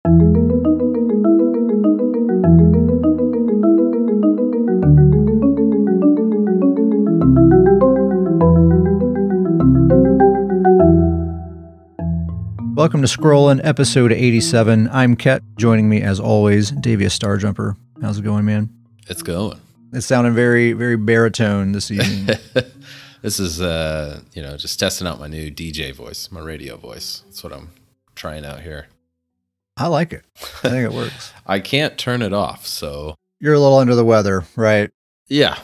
Welcome to Scrollin', episode 87. I'm Ket. Joining me, as always, Davius Starjumper. How's it going, man? It's going. It's sounding very, very baritone this evening. This is, just testing out my new DJ voice, my radio voice. That's what I'm trying out here. I like it. I think it works. I can't turn it off, so. You're a little under the weather, right? Yeah,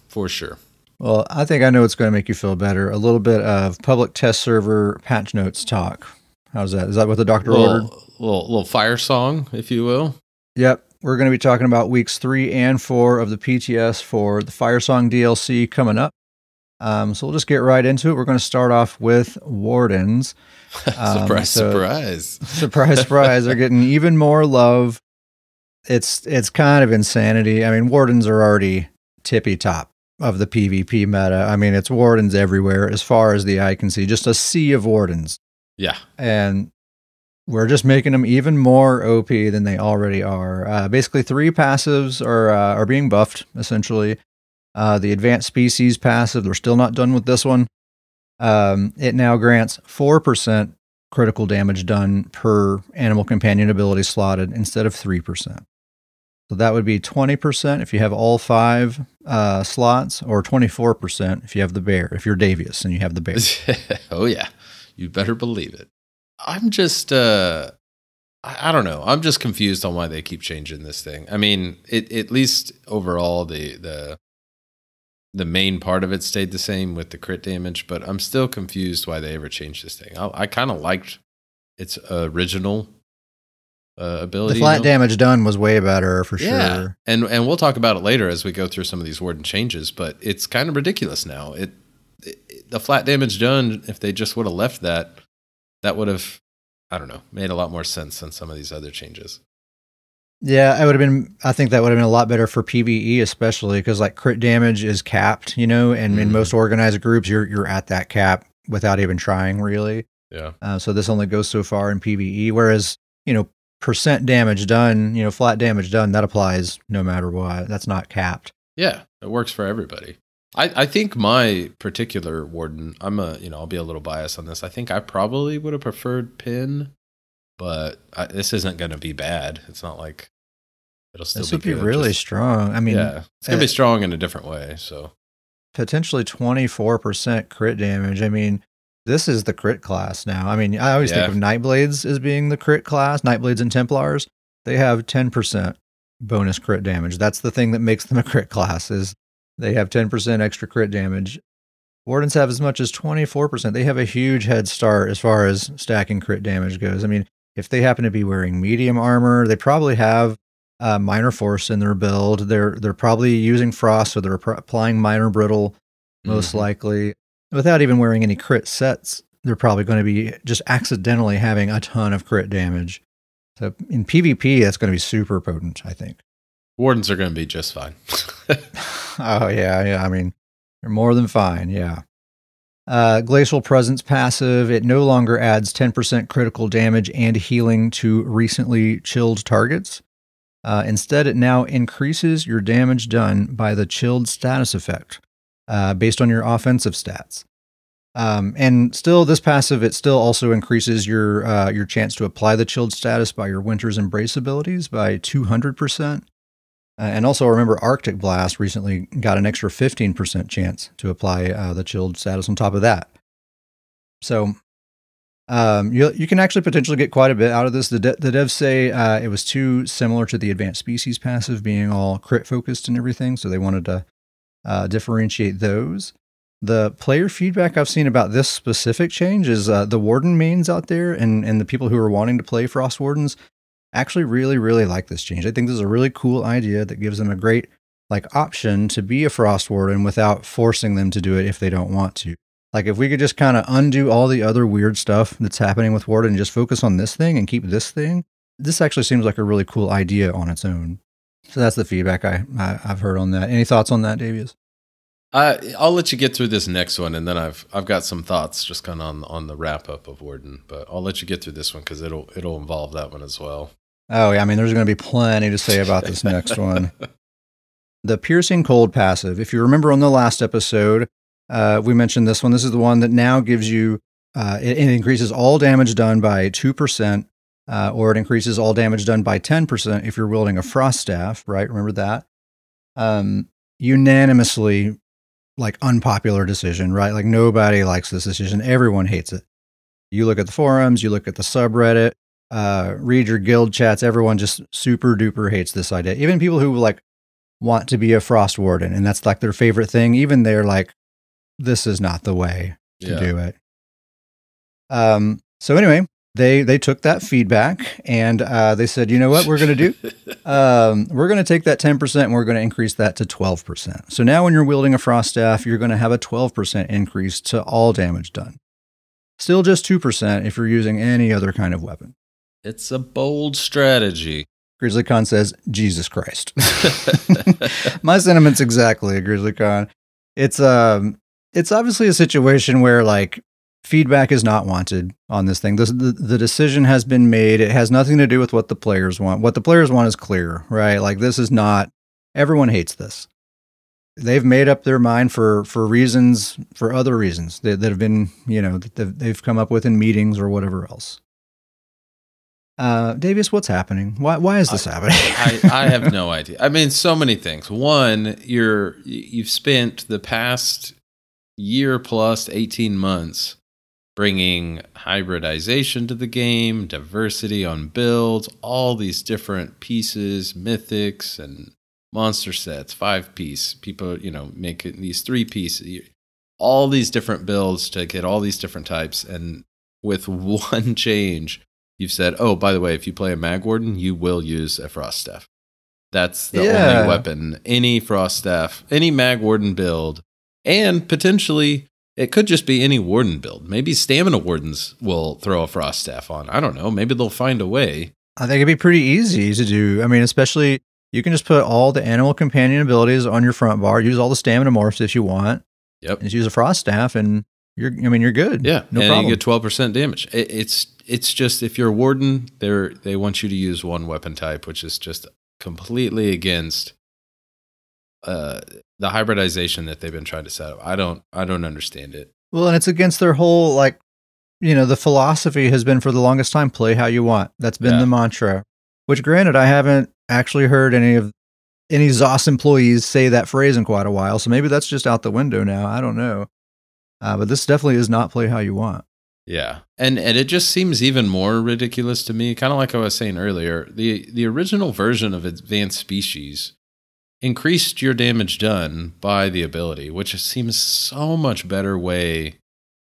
for sure. Well, I think I know what's going to make you feel better. A little bit of public test server patch notes talk. How's that? Is that what the doctor ordered? Little fire song, if you will. Yep. We're going to be talking about weeks 3 and 4 of the PTS for the Firesong DLC coming up. So we'll just get right into it. We're going to start off with Wardens. Surprise. Surprise, surprise. They're getting even more love. It's kind of insanity. I mean, Wardens are already tippy top of the PvP meta. I mean, it's Wardens everywhere as far as the eye can see. Just a sea of Wardens. Yeah. And we're just making them even more OP than they already are. Basically, 3 passives are being buffed, essentially. The Advanced Species passive, they're still not done with this one. It now grants 4% critical damage done per animal companion ability slotted instead of 3%. So that would be 20% if you have all 5 slots, or 24% if you have the bear, if you're Davius and you have the bear. Oh, yeah. You better believe it. I'm just, I don't know. I'm just confused on why they keep changing this thing. I mean, at least overall, the main part of it stayed the same with the crit damage, but I'm still confused why they ever changed this thing. I kind of liked its original ability. The flat damage done was way better, for sure. And we'll talk about it later as we go through some of these Warden changes, but it's kind of ridiculous now. The flat damage done, if they just would have left that would have, I don't know, made a lot more sense than some of these other changes. Yeah, I think that would have been a lot better for PvE, especially because like crit damage is capped, and in most organized groups, you're at that cap without even trying, really. Yeah. So this only goes so far in PvE, whereas, percent damage done, flat damage done, that applies no matter what. That's not capped. Yeah, it works for everybody. I think my particular Warden, I'll be a little biased on this. I think I probably would have preferred Pin, but this isn't going to be bad. It's not like it'll still be good. This would be really strong. I mean, yeah, it's going to be strong in a different way. So potentially 24% crit damage. I mean, this is the crit class now. I mean, I always think of Nightblades as being the crit class. Nightblades and Templars, they have 10% bonus crit damage. That's the thing that makes them a crit class, is they have 10% extra crit damage. Wardens have as much as 24%. They have a huge head start as far as stacking crit damage goes. I mean, if they happen to be wearing medium armor, they probably have minor force in their build. They're probably using frost, so they're applying minor brittle, most likely. Without even wearing any crit sets, they're probably going to be just accidentally having a ton of crit damage. So in PvP, that's going to be super potent, I think. Wardens are going to be just fine. Oh, yeah. I mean, they're more than fine, yeah. Glacial Presence passive, it no longer adds 10% critical damage and healing to recently chilled targets. Instead, it now increases your damage done by the chilled status effect based on your offensive stats. And still, this passive, it still also increases your chance to apply the chilled status by your Winter's Embrace abilities by 200%. And also remember, Arctic Blast recently got an extra 15% chance to apply the chilled status on top of that. So you can actually potentially get quite a bit out of this. The devs say it was too similar to the Advanced Species passive, being all crit focused and everything, so they wanted to differentiate those. The player feedback I've seen about this specific change is the Warden mains out there and the people who are wanting to play Frost Wardens actually really, really like this change. I think this is a really cool idea that gives them a great option to be a Frost Warden without forcing them to do it if they don't want to. Like, if we could just kind of undo all the other weird stuff that's happening with Warden and just focus on this thing and keep this thing, this actually seems like a really cool idea on its own. So that's the feedback I've heard on that. Any thoughts on that, Davius? I'll let you get through this next one, and then I've got some thoughts just kind of on the wrap up of Warden. But I'll let you get through this one because it'll involve that one as well. Oh yeah, I mean, there's going to be plenty to say about this next one. The Piercing Cold passive. If you remember on the last episode, we mentioned this one. This is the one that now gives you. It increases all damage done by 2%, or it increases all damage done by 10% if you're wielding a Frost Staff. Right? Remember that. Unanimously. Like unpopular decision, right? Like nobody likes this decision. Everyone hates it. You look at the forums, you look at the subreddit, read your guild chats. Everyone just super duper hates this idea. Even people who like want to be a Frost Warden and that's like their favorite thing. Even they're like, this is not the way to do it. So anyway, they took that feedback and they said, you know what we're going to do? We're going to take that 10% and we're going to increase that to 12%. So now when you're wielding a Frost Staff, you're going to have a 12% increase to all damage done. Still just 2% if you're using any other kind of weapon. It's a bold strategy. GrizzlyCon says, Jesus Christ. My sentiments exactly, GrizzlyCon. It's obviously a situation where like, feedback is not wanted on this thing. The decision has been made. It has nothing to do with what the players want. What the players want is clear, right? Like this is not, everyone hates this. They've made up their mind for reasons, for other reasons that have been, you know, that they've come up with in meetings or whatever else. Davius, what's happening? Why is this happening? I have no idea. I mean, so many things. One, you've spent the past year plus 18 months bringing hybridization to the game, diversity on builds, all these different pieces, mythics and monster sets, 5-piece. People, you know, make these 3-piece, all these different builds to get all these different types. And with one change, you've said, oh, by the way, if you play a Mag Warden, you will use a Frost Staff. That's the only weapon. Any Frost Staff, any Mag Warden build, and potentially it could just be any Warden build. Maybe Stamina Wardens will throw a Frost Staff on. I don't know. Maybe they'll find a way. I think it'd be pretty easy to do. I mean, especially you can just put all the Animal Companion abilities on your front bar, use all the Stamina Morphs if you want. Yep. Just use a Frost Staff and you're good. Yeah. No problem. You get 12% damage. It's just if you're a Warden, they want you to use one weapon type, which is just completely against the hybridization that they've been trying to set up. I don't understand it. Well, and it's against their whole, like, you know, the philosophy has been for the longest time, play how you want. That's been the mantra, which granted, I haven't actually heard any ZOS employees say that phrase in quite a while. So maybe that's just out the window now. I don't know. But this definitely is not play how you want. Yeah. And it just seems even more ridiculous to me. Kind of like I was saying earlier, the original version of Advanced Species increased your damage done by the ability, which seems so much better way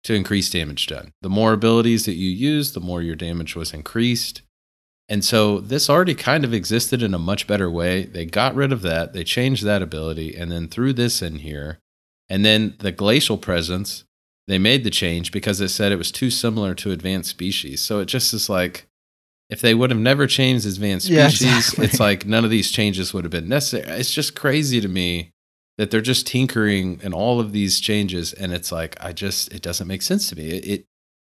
to increase damage done. The more abilities that you use, the more your damage was increased. And so this already kind of existed in a much better way. They got rid of that. They changed that ability and then threw this in here. And then the Glacial Presence, they made the change because it said it was too similar to Advanced Species. So it just is like, if they would have never changed Advanced Species, exactly. It's like none of these changes would have been necessary. It's just crazy to me that they're just tinkering in all of these changes, and it's like it doesn't make sense to me.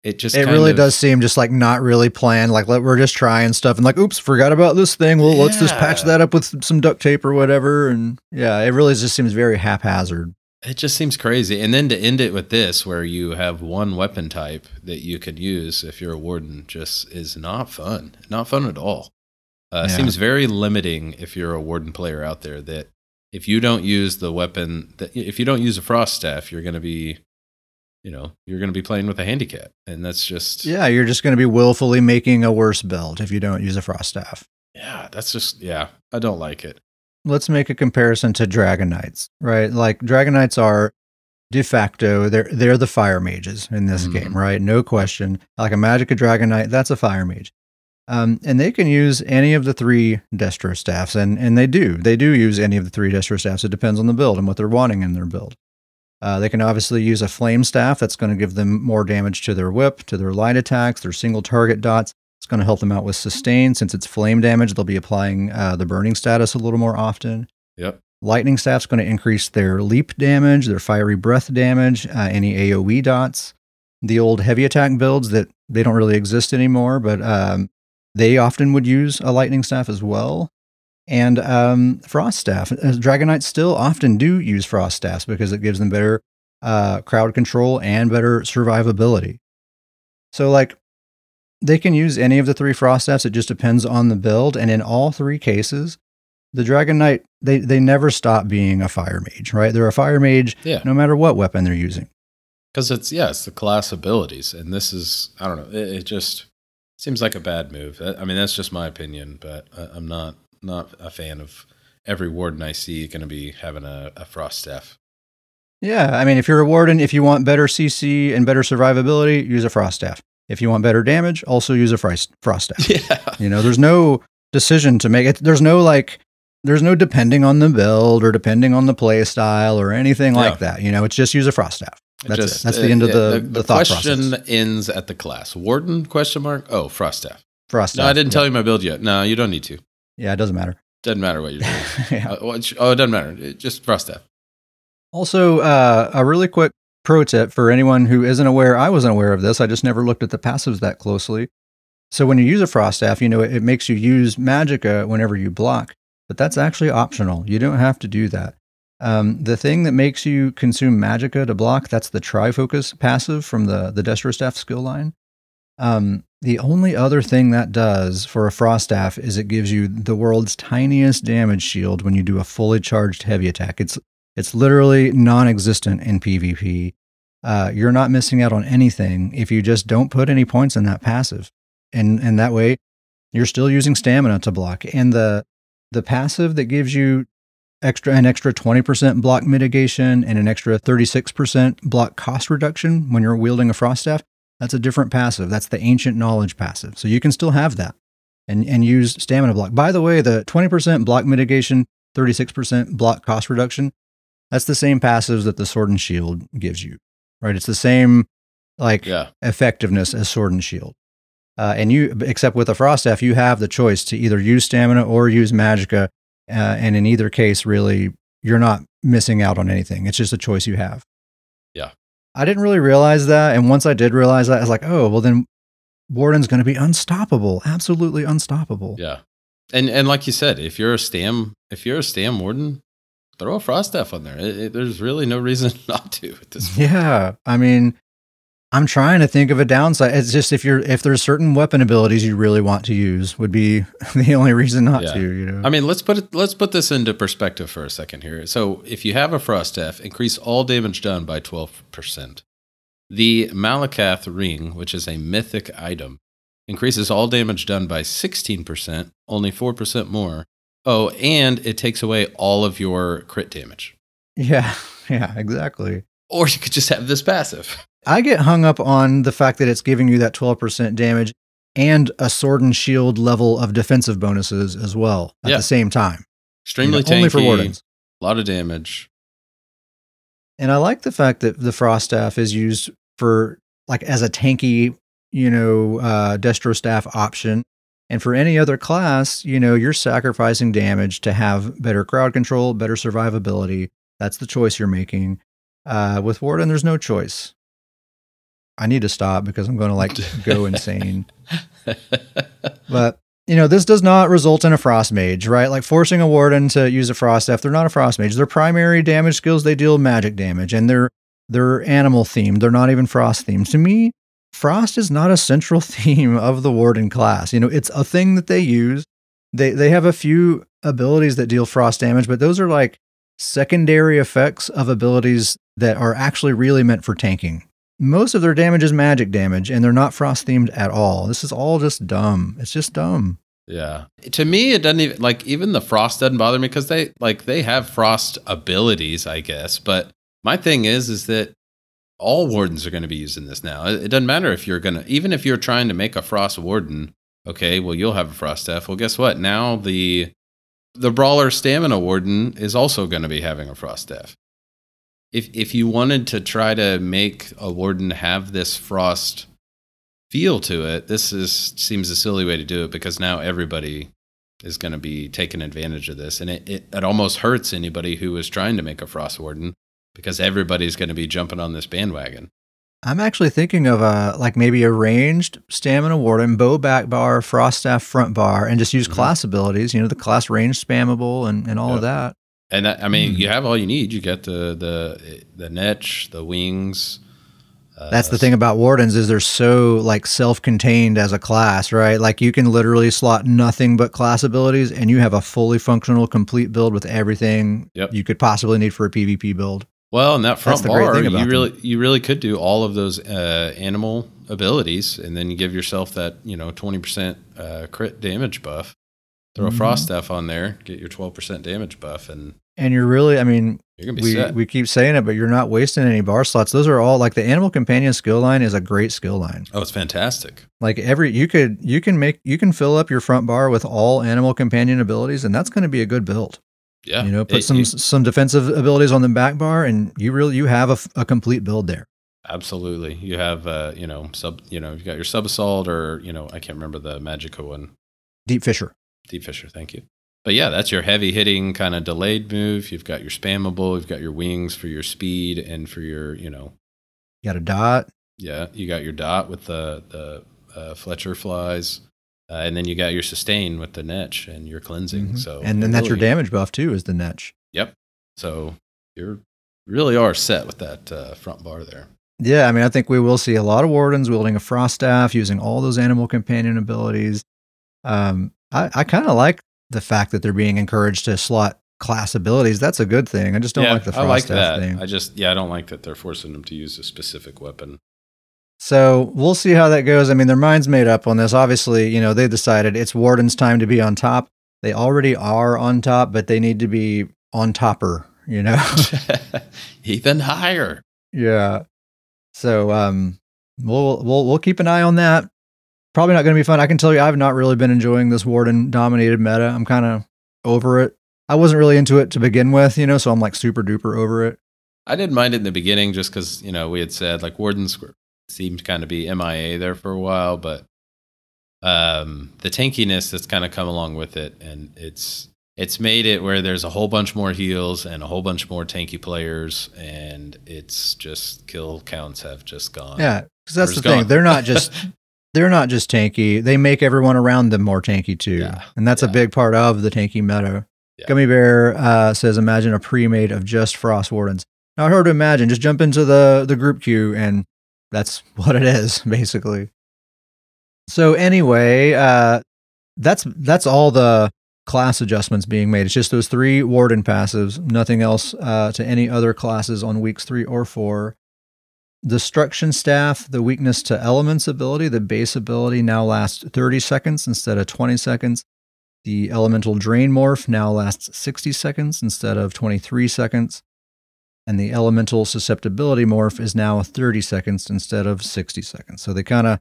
It really does seem just like not really planned. Like we're just trying stuff and like, oops, forgot about this thing. Well, let's just patch that up with some duct tape or whatever. And yeah, it really just seems very haphazard. It just seems crazy. And then to end it with this, where you have one weapon type that you can use if you're a Warden, just is not fun. Not fun at all. Seems very limiting if you're a Warden player out there, that if you don't use the weapon, if you don't use a Frost Staff, you're going to be, you're going to be playing with a handicap. And that's just... Yeah, you're just going to be willfully making a worse build if you don't use a Frost Staff. Yeah, that's just, I don't like it. Let's make a comparison to Dragon Knights, right? Like Dragon Knights are de facto, they're the fire mages in this game, right? No question. Like a Magicka Dragon Knight, that's a fire mage. And they can use any of the 3 Destro Staffs, and they do use any of the 3 Destro Staffs. It depends on the build and what they're wanting in their build. They can obviously use a Flame Staff that's going to give them more damage to their whip, to their light attacks, their single target dots. It's going to help them out with sustain. Since it's flame damage, they'll be applying the burning status a little more often. Yep. Lightning Staff's going to increase their leap damage, their fiery breath damage, any AoE dots. The old heavy attack builds that they don't really exist anymore, but they often would use a Lightning Staff as well. And Frost Staff. Dragon Knights still often do use Frost Staffs because it gives them better crowd control and better survivability. So, like, they can use any of the 3 Frost Staffs. It just depends on the build. And in all 3 cases, the Dragon Knight, they never stop being a Fire Mage, right? They're a Fire Mage no matter what weapon they're using. Because it's the class abilities. And this is, I don't know, it just seems like a bad move. I mean, that's just my opinion, but I'm not a fan of every Warden I see going to be having a Frost Staff. Yeah, I mean, if you're a Warden, if you want better CC and better survivability, use a Frost Staff. If you want better damage, also use a Frost Staff. Yeah. There's no decision to make it. There's no depending on the build or depending on the play style or anything like that. It's just use a Frost Staff. That's it. That's the end of the thought process. The question ends at the class. Warden, question mark? Oh, Frost Staff. Frost Staff. No, I didn't tell you my build yet. No, you don't need to. Yeah, it doesn't matter. Doesn't matter what you're doing. It doesn't matter. Just Frost Staff. Also, a really quick pro tip for anyone who isn't aware. I wasn't aware of this. I just never looked at the passives that closely. So when you use a Frost Staff, it makes you use Magicka whenever you block, but that's actually optional. You don't have to do that. The thing that makes you consume Magicka to block, that's the Trifocus passive from the Destro Staff skill line. The only other thing that does for a Frost Staff is it gives you the world's tiniest damage shield when you do a fully charged heavy attack. It's literally non-existent in PvP. You're not missing out on anything if you just don't put any points in that passive. And that way, you're still using stamina to block. And the passive that gives you an extra 20% block mitigation and an extra 36% block cost reduction when you're wielding a Frost Staff, that's a different passive. That's the Ancient Knowledge passive. So you can still have that and use stamina block. By the way, the 20% block mitigation, 36% block cost reduction, that's the same passives that the Sword and Shield gives you, right? It's the same effectiveness as Sword and Shield. Except with a Frost Staff, you have the choice to either use stamina or use Magicka. And in either case, really, you're not missing out on anything. It's just a choice you have. Yeah. I didn't really realize that. And once I did realize that, I was like, oh, well, then Warden's going to be unstoppable. Absolutely unstoppable. Yeah. And like you said, if you're a Stam Warden, throw a Frost Staff on there. There's really no reason not to at this point. Yeah. I mean, I'm trying to think of a downside. It's just if there's certain weapon abilities you really want to use would be the only reason not to, I mean, let's put this into perspective for a second here. So if you have a Frost Staff, increase all damage done by 12%. The Malakath Ring, which is a mythic item, increases all damage done by 16%, only 4% more. Oh, and it takes away all of your crit damage. Yeah, exactly. Or you could just have this passive. I get hung up on the fact that it's giving you that 12% damage and a Sword and Shield level of defensive bonuses as well at the same time. Extremely tanky, only for Wardens. A lot of damage. And I like the fact that the Frost Staff is used for as a tanky, Destro Staff option. And for any other class, you're sacrificing damage to have better crowd control, better survivability. That's the choice you're making. With Warden, there's no choice. I need to stop because I'm going to go insane. But, this does not result in a Frost Mage, right? Like forcing a Warden to use a Frost Staff, they're not a Frost Mage. Their primary damage skills, they deal magic damage and they're animal themed. They're not even Frost themed. To me, Frost is not a central theme of the Warden class. It's a thing that they use. They have a few abilities that deal Frost damage, but those are secondary effects of abilities that are actually really meant for tanking. Most of their damage is magic damage, and they're not Frost themed at all. This is all just dumb. It's just dumb. Yeah. To me, it doesn't even, even the Frost doesn't bother me because they have Frost abilities, I guess. But my thing is that all Wardens are going to be using this now. It doesn't matter if even if you're trying to make a Frost Warden, okay, well, you'll have a Frost Staff. Well, guess what? Now the Brawler Stamina Warden is also going to be having a Frost Staff. If you wanted to try to make a Warden have this Frost feel to it, this seems a silly way to do it because now everybody is going to be taking advantage of this. And it almost hurts anybody who is trying to make a Frost Warden because everybody's going to be jumping on this bandwagon. I'm actually thinking of like maybe a ranged Stamina Warden, bow back bar, Frost Staff front bar, and just use class abilities, the class range spammable and all of that. And that, I mean, you have all you need. You get the niche, the wings. That's the thing about Wardens is they're so like self-contained as a class, right? Like you can literally slot nothing but class abilities and you have a fully functional, complete build with everything you could possibly need for a PvP build. Well, in that front bar, you really could do all of those animal abilities, and then you give yourself that 20% crit damage buff. Throw a Frost Staff on there, get your 12% damage buff, and you're really, I mean, you're gonna be set. We keep saying it, but you're not wasting any bar slots. Those are all like the Animal Companion skill line is a great skill line. Oh, it's fantastic. Like you can fill up your front bar with all Animal Companion abilities, and that's going to be a good build. Yeah, put some defensive abilities on the back bar, and you have a complete build there. Absolutely, you have you've got your Sub Assault, or I can't remember the Magica one. Deep Fissure, thank you. But yeah, that's your heavy hitting kind of delayed move. You've got your spammable, you've got your wings for your speed and for your You got a dot. Yeah, you got your dot with the Fletcher flies. And then you got your sustain with the niche and your cleansing. So and then that's your damage buff too, is the niche. Yep. So you really are set with that front bar there. Yeah, I mean, I think we will see a lot of Wardens wielding a Frost Staff, using all those Animal Companion abilities. I kind of like the fact that they're being encouraged to slot class abilities. That's a good thing. I just don't like the Frost Staff thing. I don't like that they're forcing them to use a specific weapon. So we'll see how that goes. I mean, their mind's made up on this. Obviously, they decided it's Warden's time to be on top. They already are on top, but they need to be on topper, Even higher. Yeah. So we'll keep an eye on that. Probably not going to be fun. I can tell you I've not really been enjoying this Warden-dominated meta. I'm kind of over it. I wasn't really into it to begin with, so I'm like super duper over it. I didn't mind it in the beginning just because, we had said like Wardens seemed to kind of be MIA there for a while, but the tankiness that's kind of come along with it, and it's made it where there's a whole bunch more heals and a whole bunch more tanky players, and it's just kill counts have just gone. Yeah, because that's the thing. They're not just tanky. They make everyone around them more tanky too, and that's a big part of the tanky meta. Yeah. Gummy Bear says, imagine a pre-made of just Frost Wardens. Not hard to imagine. Just jump into the group queue and that's what it is, basically. So anyway, that's all the class adjustments being made. It's just those 3 Warden passives, nothing else to any other classes on weeks 3 or 4. Destruction Staff, the weakness to elements ability, the base ability now lasts 30 seconds instead of 20 seconds. The Elemental Drain Morph now lasts 60 seconds instead of 23 seconds. And the Elemental Susceptibility Morph is now 30 seconds instead of 60 seconds. So they kind of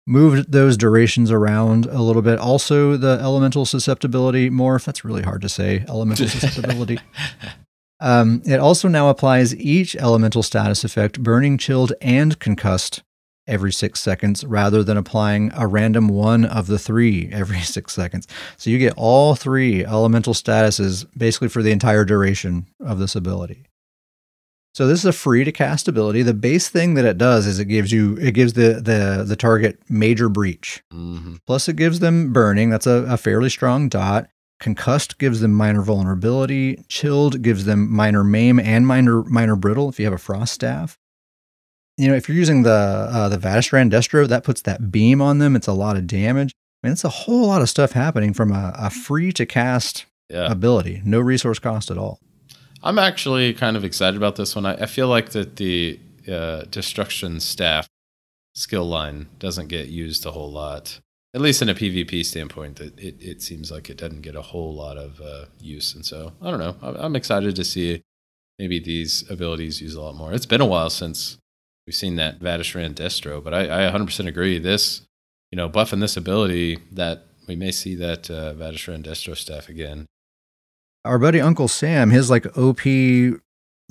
moved those durations around a little bit. Also, the Elemental Susceptibility Morph, that's really hard to say, Elemental Susceptibility. It also now applies each elemental status effect, burning, chilled, and concussed every 6 seconds, rather than applying a random one of the 3 every 6 seconds. So you get all 3 elemental statuses basically for the entire duration of this ability. So this is a free to cast ability. The base thing that it does is it gives the target major breach. Mm-hmm. Plus it gives them burning. That's a fairly strong dot. Concussed gives them minor vulnerability. Chilled gives them minor maim and minor brittle if you have a Frost Staff. If you're using the Vatistrand Destro, that puts that beam on them. It's a lot of damage. I mean, it's a whole lot of stuff happening from a free to cast ability. No resource cost at all. I'm actually kind of excited about this one. I feel like that the Destruction Staff skill line doesn't get used a whole lot. At least in a PvP standpoint, that it seems like it doesn't get a whole lot of use. And so, I don't know. I'm excited to see maybe these abilities used a lot more. It's been a while since we've seen that Vatistrand Destro, but I 100% agree. This, buffing this ability, that we may see that Vatistrand Destro staff again. Our buddy Uncle Sam, his OP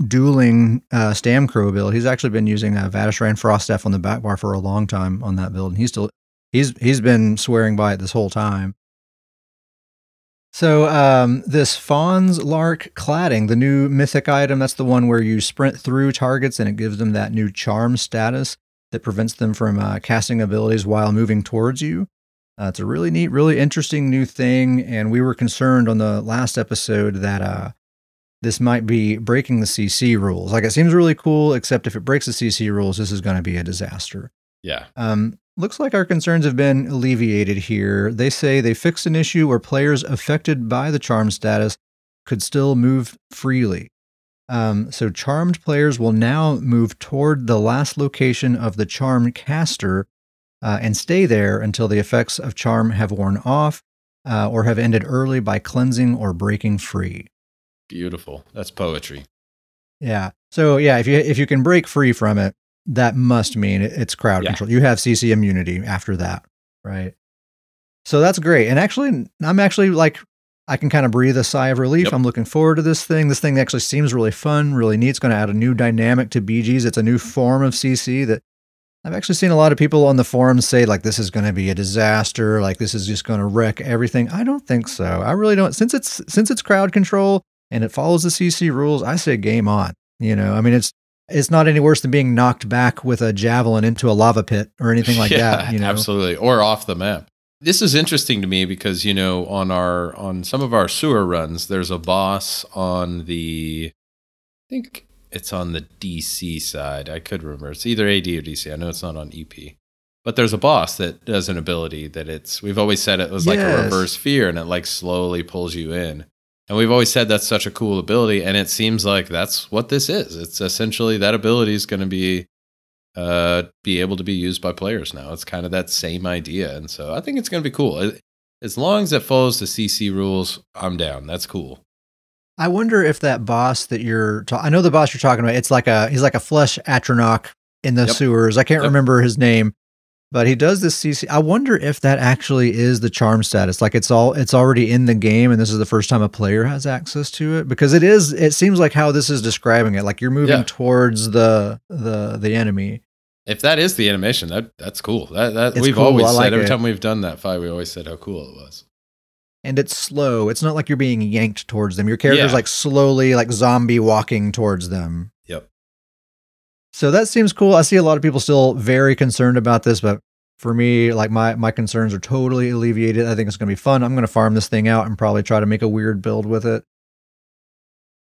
dueling Stam Crow build, he's actually been using a Vatistrand Frost Staff on the back bar for a long time on that build, and he's been swearing by it this whole time. So this Fawn's Lark cladding, the new mythic item, that's the one where you sprint through targets and it gives them that new charm status that prevents them from casting abilities while moving towards you. It's a really neat, really interesting new thing, and we were concerned on the last episode that this might be breaking the CC rules. Like, it seems really cool, except if it breaks the CC rules, this is going to be a disaster. Yeah. Looks like our concerns have been alleviated here. They say they fixed an issue where players affected by the charm status could still move freely. So charmed players will now move toward the last location of the charm caster and stay there until the effects of charm have worn off or have ended early by cleansing or breaking free. Beautiful. That's poetry. Yeah. So yeah, if you can break free from it, that must mean it's crowd control. You have CC immunity after that, right? So that's great. And actually, I'm actually like, I can kind of breathe a sigh of relief. I'm looking forward to this thing. This thing actually seems really fun, really neat. It's going to add a new dynamic to BGs. It's a new form of CC that I've actually seen a lot of people on the forums say, like, this is going to be a disaster. Like, this is just going to wreck everything. I don't think so. I really don't. Since it's crowd control and it follows the CC rules, I say game on. You know, I mean, it's not any worse than being knocked back with a javelin into a lava pit or anything like that. You know? Absolutely. Or off the map. This is interesting to me because, you know, on some of our sewer runs, there's a boss on I think it's on the DC side. I could remember. It's either AD or DC. I know it's not on EP. But there's a boss that does an ability that we've always said it was like a reverse fear, and it like slowly pulls you in. And we've always said that's such a cool ability, and it seems like that's what this is. It's essentially that ability is going to be able to be used by players now. It's kind of that same idea, and so I think it's going to be cool. As long as it follows the CC rules, I'm down. That's cool. I wonder if that boss that I know the boss you're talking about. He's like a flesh Atronach in the sewers. I can't remember his name. But he does this CC. I wonder if that actually is the charm status. Like it's already in the game, and this is the first time a player has access to it. Because it seems like how this is describing it. Like you're moving towards the enemy. If that is the animation, that's cool. That we've cool. always said like every time we've done that fight, we always said how cool it was. And it's slow. It's not like you're being yanked towards them. Your character's like slowly, like zombie walking towards them. Yep. So that seems cool. I see a lot of people still very concerned about this, but for me, like my concerns are totally alleviated. I think it's going to be fun. I'm going to farm this thing out and probably try to make a weird build with it.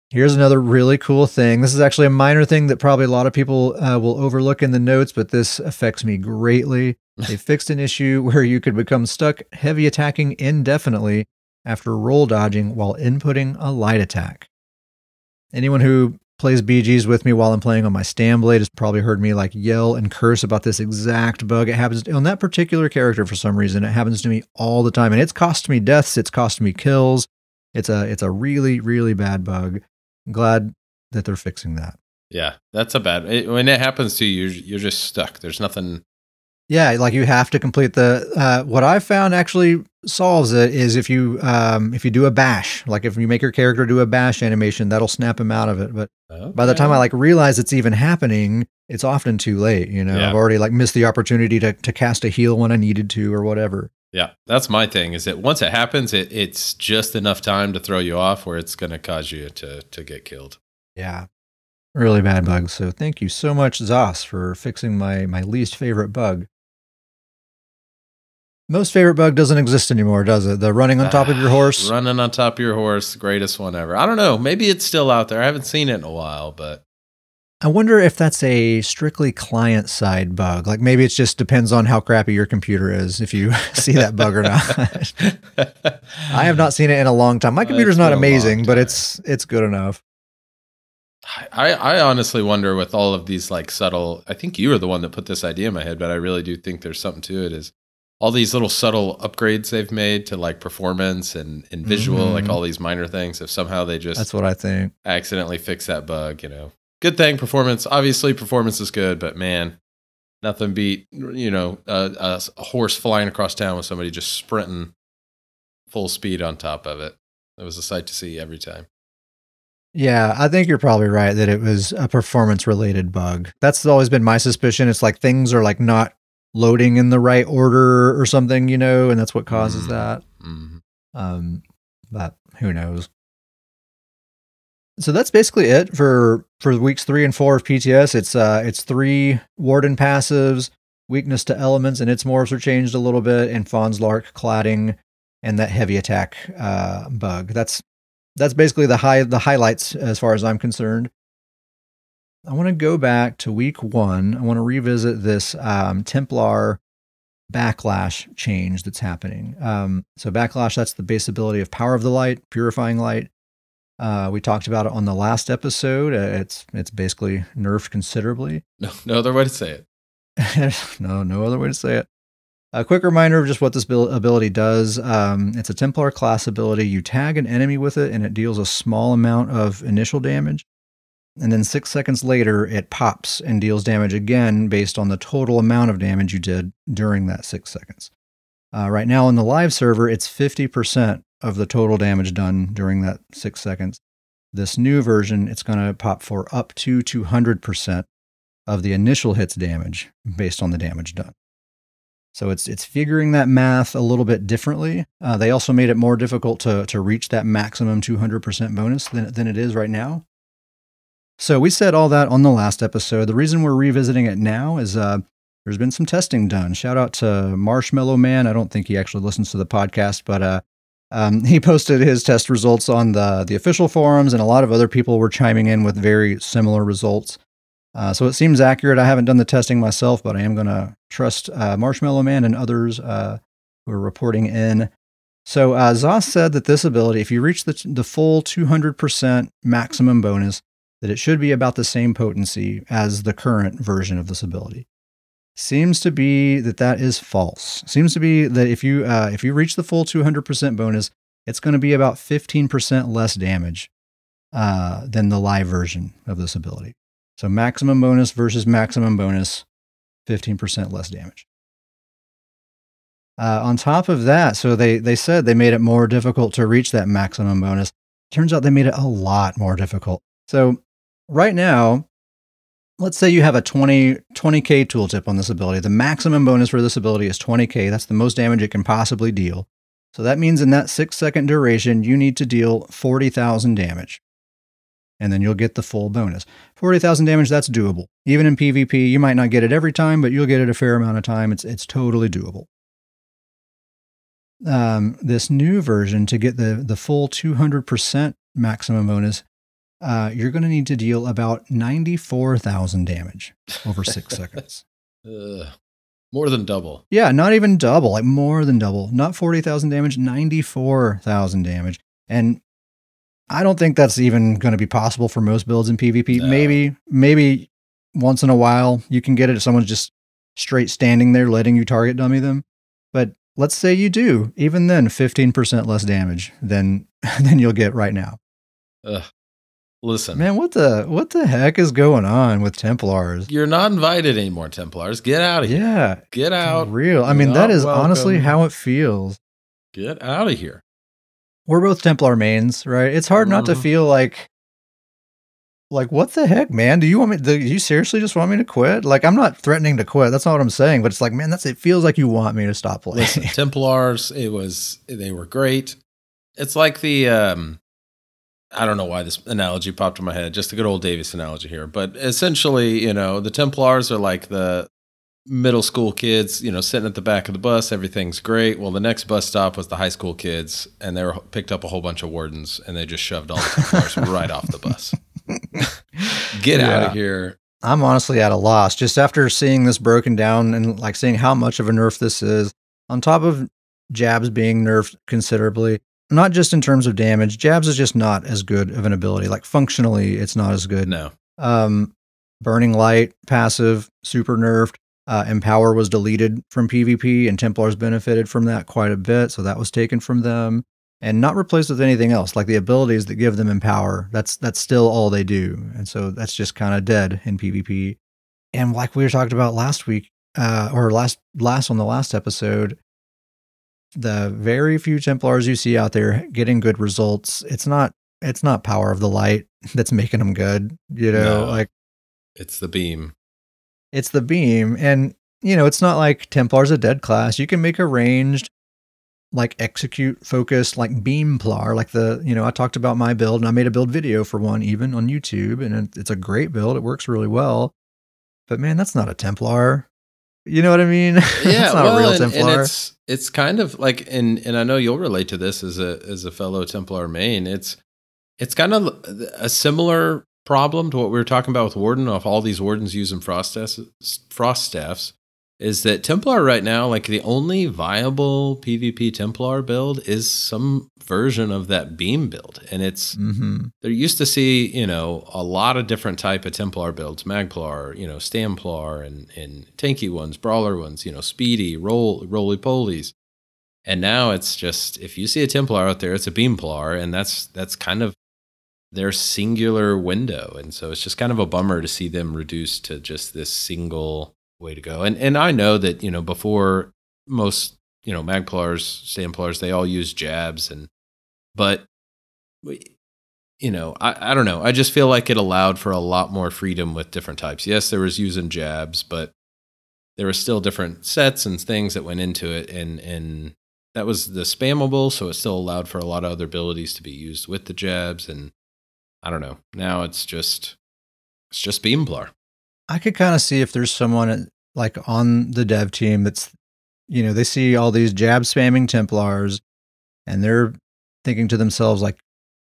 Here's another really cool thing. This is actually a minor thing that probably a lot of people will overlook in the notes, but this affects me greatly. They fixed an issue where you could become stuck heavy attacking indefinitely after roll dodging while inputting a light attack. Anyone who plays BGs with me while I'm playing on my StamBlade has probably heard me like yell and curse about this exact bug. It happens on that particular character for some reason. It happens to me all the time, and it's cost me deaths. It's cost me kills. It's a really, really bad bug. I'm glad that they're fixing that. Yeah, that's when it happens to you, you're just stuck. There's nothing. Yeah, like you have to complete what I found actually solves it is if you do a bash, like if you make your character do a bash animation, that'll snap him out of it. But by the time I like realize it's even happening, it's often too late. You know, I've already like missed the opportunity to cast a heal when I needed to or whatever. Yeah, that's my thing is that once it happens, it's just enough time to throw you off where it's going to cause you to get killed. Yeah, really bad bug. So thank you so much, Zos, for fixing my least favorite bug. Most favorite bug doesn't exist anymore, does it? The running on top of your horse? Running on top of your horse, greatest one ever. I don't know. Maybe it's still out there. I haven't seen it in a while, but I wonder if that's a strictly client-side bug. Like maybe it just depends on how crappy your computer is, if you see that bug or not. I have not seen it in a long time. My computer's not amazing, but it's good enough. I honestly wonder with all of these like subtle, I think you were the one that put this idea in my head, but I really do think there's something to it, is all these little subtle upgrades they've made to like performance and visual, like all these minor things. If somehow they just, that's what I think, accidentally fix that bug, you know, good thing. Performance, obviously performance is good, but man, nothing beat, you know, a horse flying across town with somebody just sprinting full speed on top of it. It was a sight to see every time. Yeah, I think you're probably right that it was a performance related bug. That's always been my suspicion. It's like things are like not loading in the right order or something, you know, and that's what causes that. but who knows? So that's basically it for weeks 3 and 4 of PTS. It's 3 Warden passives, weakness to elements, and its morphs are changed a little bit, and Fawn's Lark cladding, and that heavy attack bug. That's basically the highlights as far as I'm concerned. I want to go back to week 1. I want to revisit this Templar backlash change that's happening. So backlash, that's the base ability of Power of the Light, Purifying Light. We talked about it on the last episode. It's basically nerfed considerably. No other way to say it. no other way to say it. A quick reminder of just what this ability does. It's a Templar class ability. You tag an enemy with it, and it deals a small amount of initial damage. And then 6 seconds later, it pops and deals damage again based on the total amount of damage you did during that 6 seconds. Right now on the live server, it's 50% of the total damage done during that 6 seconds. This new version, it's going to pop for up to 200% of the initial hit's damage based on the damage done. So it's figuring that math a little bit differently. They also made it more difficult to reach that maximum 200% bonus than it is right now. So we said all that on the last episode. The reason we're revisiting it now is there's been some testing done. Shout out to Marshmallow Man. I don't think he actually listens to the podcast, but he posted his test results on the official forums, and a lot of other people were chiming in with very similar results. So it seems accurate. I haven't done the testing myself, but I am going to trust Marshmallow Man and others who are reporting in. So Zoss said that this ability, if you reach the full 200% maximum bonus, that it should be about the same potency as the current version of this ability. Seems to be that is false. Seems to be that if you reach the full 200% bonus, it's going to be about 15% less damage than the live version of this ability. So maximum bonus versus maximum bonus, 15% less damage. On top of that, so they said they made it more difficult to reach that maximum bonus. Turns out they made it a lot more difficult. So right now, let's say you have a 20k tooltip on this ability. The maximum bonus for this ability is 20k. That's the most damage it can possibly deal. So that means in that 6-second duration, you need to deal 40,000 damage. And then you'll get the full bonus. 40,000 damage, that's doable. Even in PvP, you might not get it every time, but you'll get it a fair amount of time. It's totally doable. This new version, to get the full 200% maximum bonus, you're going to need to deal about 94,000 damage over 6 seconds. More than double. Yeah, not even double, like more than double. Not 40,000 damage, 94,000 damage. And I don't think that's even going to be possible for most builds in PvP. No. Maybe once in a while you can get it if someone's just straight standing there letting you target dummy them. But let's say you do. Even then, 15% less damage than you'll get right now. Listen, man, what the heck is going on with Templars? You're not invited anymore, Templars. Get out of here. Yeah, get out. Real. I mean, that is honestly how it feels. Get out of here. We're both Templar mains, right? It's hard not to feel like what the heck, man? Do you seriously just want me to quit? Like, I'm not threatening to quit. That's not what I'm saying. But it's like, man, it feels like you want me to stop playing. Listen, Templars, they were great. It's like the I don't know why this analogy popped in my head, just the good old Davis analogy here. But essentially, the Templars are like the middle school kids, sitting at the back of the bus. Everything's great. Well, the next bus stop was the high school kids, and they picked up a whole bunch of wardens, and they just shoved all the Templars right off the bus. Get out of here. I'm honestly at a loss. Just after seeing this broken down and like seeing how much of a nerf this is, on top of jabs being nerfed considerably, not just in terms of damage, jabs is just not as good of an ability. Like functionally, it's not as good. No. Burning Light, passive, super nerfed. Empower was deleted from PvP, and Templars benefited from that quite a bit, so that was taken from them and not replaced with anything else. Like the abilities that give them Empower, that's still all they do, and so that's just kind of dead in PvP. And like we were talking about last week, or last on the last episode, the very few Templars you see out there getting good results, it's not Power of the Light that's making them good. No, like it's the beam. It's the beam, and it's not like Templar's a dead class. You can make a ranged like execute focused, like Beamplar, like I talked about my build and I made a build video for one even on YouTube, and it's a great build. It works really well. But man, that's not a Templar. You know what I mean? Yeah, That's not a real Templar. and it's kind of like, and I know you'll relate to this as a fellow Templar main. It's kind of a similar problem to what we were talking about with Warden. Of all these Wardens using frost staffs, is that Templar right now, like the only viable PvP Templar build is some version of that beam build. And it's, there used to see, a lot of different type of Templar builds, Magplar, StamPlar and tanky ones, brawler ones, speedy, roly-polies. And now it's just, if you see a Templar out there, it's a Beamplar, and that's kind of their singular window. And so it's just kind of a bummer to see them reduced to just this single way to go. And I know that, before most, Magplars, Stamplars, they all use jabs, but I don't know. I just feel like it allowed for a lot more freedom with different types. Yes, there was using jabs, but there were still different sets and things that went into it, and that was the spammable, so it still allowed for a lot of other abilities to be used with the jabs. And I don't know. Now it's just Beamplar. I could kind of see if there's someone like on the dev team that's, they see all these jab spamming Templars and they're thinking to themselves, like,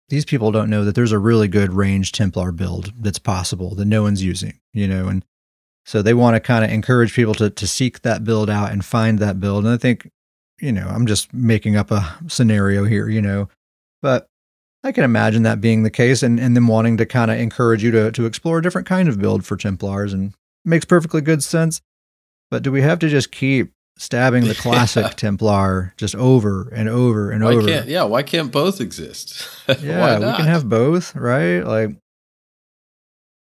these people don't know that there's a really good ranged Templar build that's possible that no one's using, and so they want to kind of encourage people to seek that build out and find that build. And I think, I'm just making up a scenario here, but I can imagine that being the case, and them wanting to kind of encourage you to explore a different kind of build for Templars, and it makes perfectly good sense. But do we have to just keep stabbing the classic Templar just over and over and over? Why can't both exist? Yeah, we can have both, right? Like,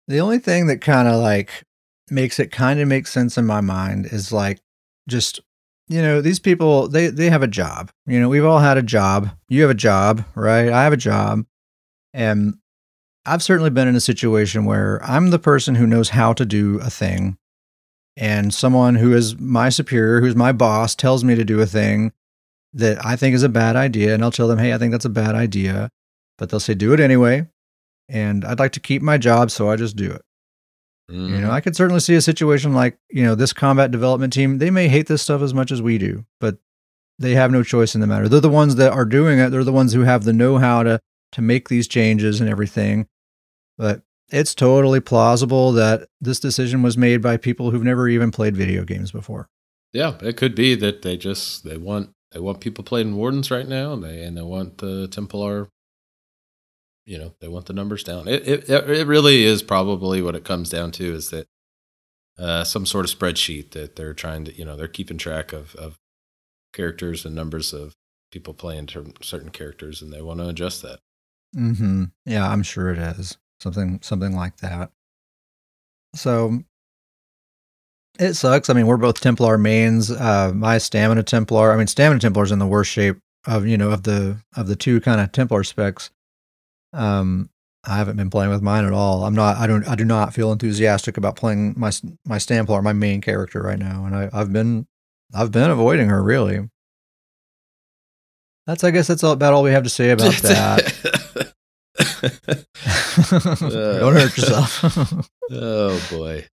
the only thing that kind of like makes it kind of make sense in my mind is like, just, these people, they have a job. We've all had a job. You have a job, right? I have a job. And I've certainly been in a situation where I'm the person who knows how to do a thing, and someone who is my superior, who's my boss, tells me to do a thing that I think is a bad idea. And I'll tell them, hey, I think that's a bad idea. But they'll say, do it anyway. And I'd like to keep my job, so I just do it. I could certainly see a situation like, this combat development team, they may hate this stuff as much as we do, but they have no choice in the matter. They're the ones that are doing it. They're the ones who have the know-how to make these changes and everything. But it's totally plausible that this decision was made by people who've never even played video games before. Yeah, it could be that they want people playing Wardens right now, and they want the Templar. They want the numbers down. It really is probably what it comes down to, is that some sort of spreadsheet that they're trying to, they're keeping track of characters and numbers of people playing certain characters, and they want to adjust that. Yeah, I'm sure it is something like that. So it sucks. I mean, we're both Templar mains. My Stamina Templar. Stamina Templar's in the worst shape of the two kind of Templar specs. I haven't been playing with mine at all. I do not feel enthusiastic about playing my Stamplar, my main character right now, and I've been avoiding her, really. I guess that's about all we have to say about that. Don't hurt yourself. Oh boy.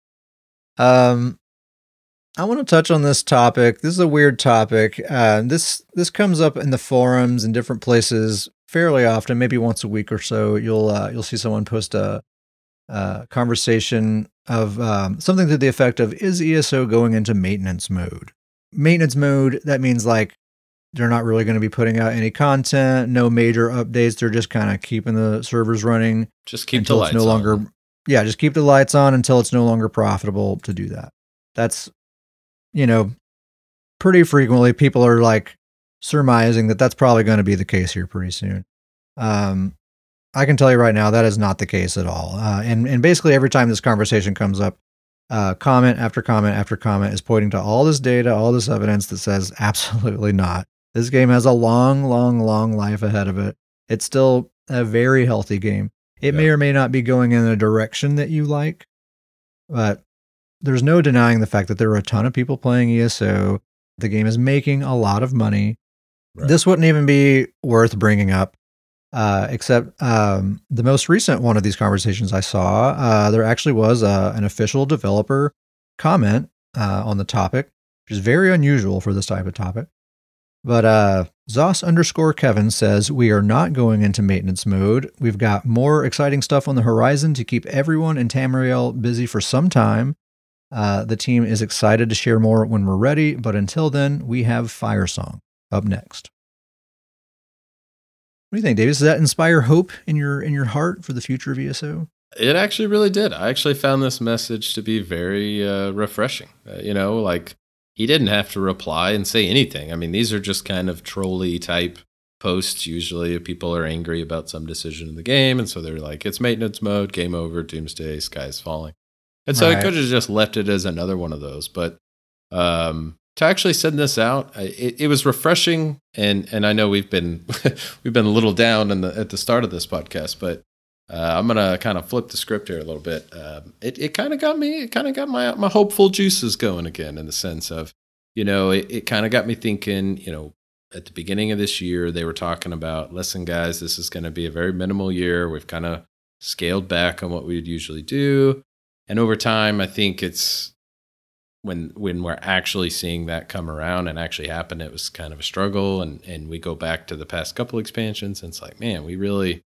I want to touch on this topic. This is a weird topic. This comes up in the forums and different places fairly often. Maybe once a week or so, you'll see someone post a conversation of something to the effect of, is ESO going into maintenance mode? Maintenance mode, that means like they're not really going to be putting out any content, no major updates. They're just kind of keeping the servers running. Just keep the lights on. Yeah, just keep the lights on until it's no longer profitable to do that. That's, pretty frequently people are like surmising that that's probably going to be the case here pretty soon. I can tell you right now, that is not the case at all. And basically every time this conversation comes up, comment after comment after comment is pointing to all this data, all this evidence that says absolutely not. This game has a long, long, long life ahead of it. It's still a very healthy game. It may or may not be going in a direction that you like, but there's no denying the fact that there are a ton of people playing ESO. The game is making a lot of money. Right. This wouldn't even be worth bringing up, except the most recent one of these conversations I saw, there actually was an official developer comment on the topic, which is very unusual for this type of topic. But Zos_Kevin says, we are not going into maintenance mode. We've got more exciting stuff on the horizon to keep everyone in Tamriel busy for some time. The team is excited to share more when we're ready, but until then, we have Firesong up next. What do you think, David? Does that inspire hope in your heart for the future of ESO? It actually really did. I actually found this message to be very refreshing. Like he didn't have to reply and say anything. I mean, these are just kind of trolly type posts. Usually people are angry about some decision in the game. And so they're like, it's maintenance mode, game over, doomsday, sky's falling. And so I could have just left it as another one of those. But to actually send this out, it was refreshing. And I know we've been a little down at the start of this podcast, but I'm gonna kind of flip the script here a little bit. It kind of got me. It kind of got my hopeful juices going again, in the sense of, it kind of got me thinking. At the beginning of this year, they were talking about, listen, guys, this is going to be a very minimal year. We've kind of scaled back on what we would usually do, and over time, I think it's when we're actually seeing that come around and actually happen. It was kind of a struggle, and we go back to the past couple expansions, and it's like, man, we really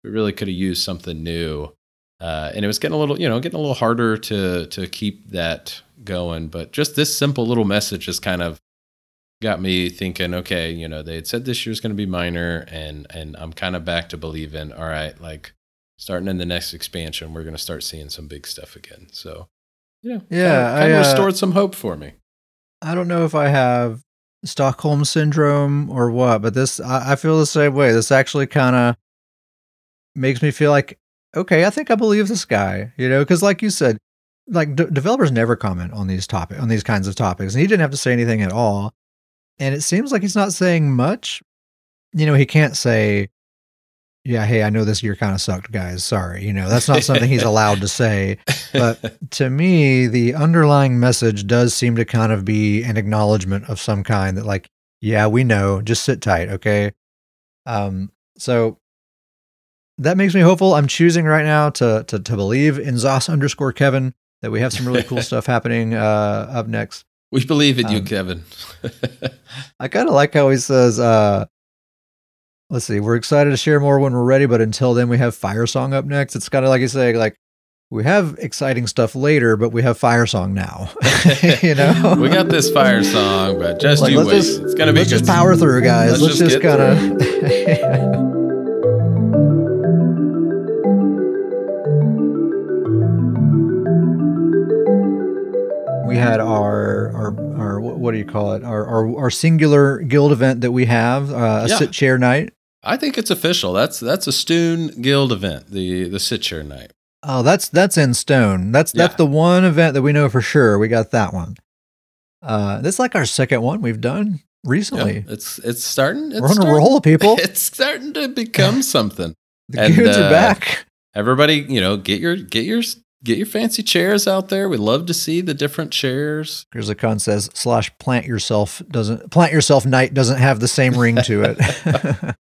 could have used something new, and it was getting a little harder to keep that going. But just this simple little message just kind of got me thinking. Okay, they had said this year's going to be minor, and I'm kind of back to believing. All right, like starting in the next expansion, we're going to start seeing some big stuff again. So, kind of restored some hope for me. I don't know if I have Stockholm syndrome or what, but I feel the same way. This actually kind of makes me feel like, okay, I think I believe this guy, because like you said, like developers never comment on these kinds of topics, and he didn't have to say anything at all. And it seems like he's not saying much. He can't say, yeah, hey, I know this year kind of sucked, guys. Sorry. That's not something he's allowed to say. But to me, the underlying message does seem to kind of be an acknowledgement of some kind that, like, yeah, we know, just sit tight. Okay. So that makes me hopeful. I'm choosing right now to believe in Zos_Kevin that we have some really cool stuff happening up next. We believe in you, Kevin. I kind of like how he says, let's see, we're excited to share more when we're ready, but until then we have Firesong up next. It's kind of like he's saying, like, we have exciting stuff later, but we have Firesong now. We got this Firesong, but just like, you wait. It's gonna be. Let's just power through, guys. Let's just kind of. We had our what do you call it? Our singular guild event that we have, sit chair night. I think it's official. That's a Stone Guild event, the sit chair night. Oh, that's in stone. That's the one event that we know for sure. We got that one. That's like our second one we've done recently. Yeah, it's starting. We're on a roll, people. It's starting to become something. The goods are back. Everybody, get your fancy chairs out there. We love to see the different chairs. Grizzly Khan says /plant yourself night doesn't have the same ring to it.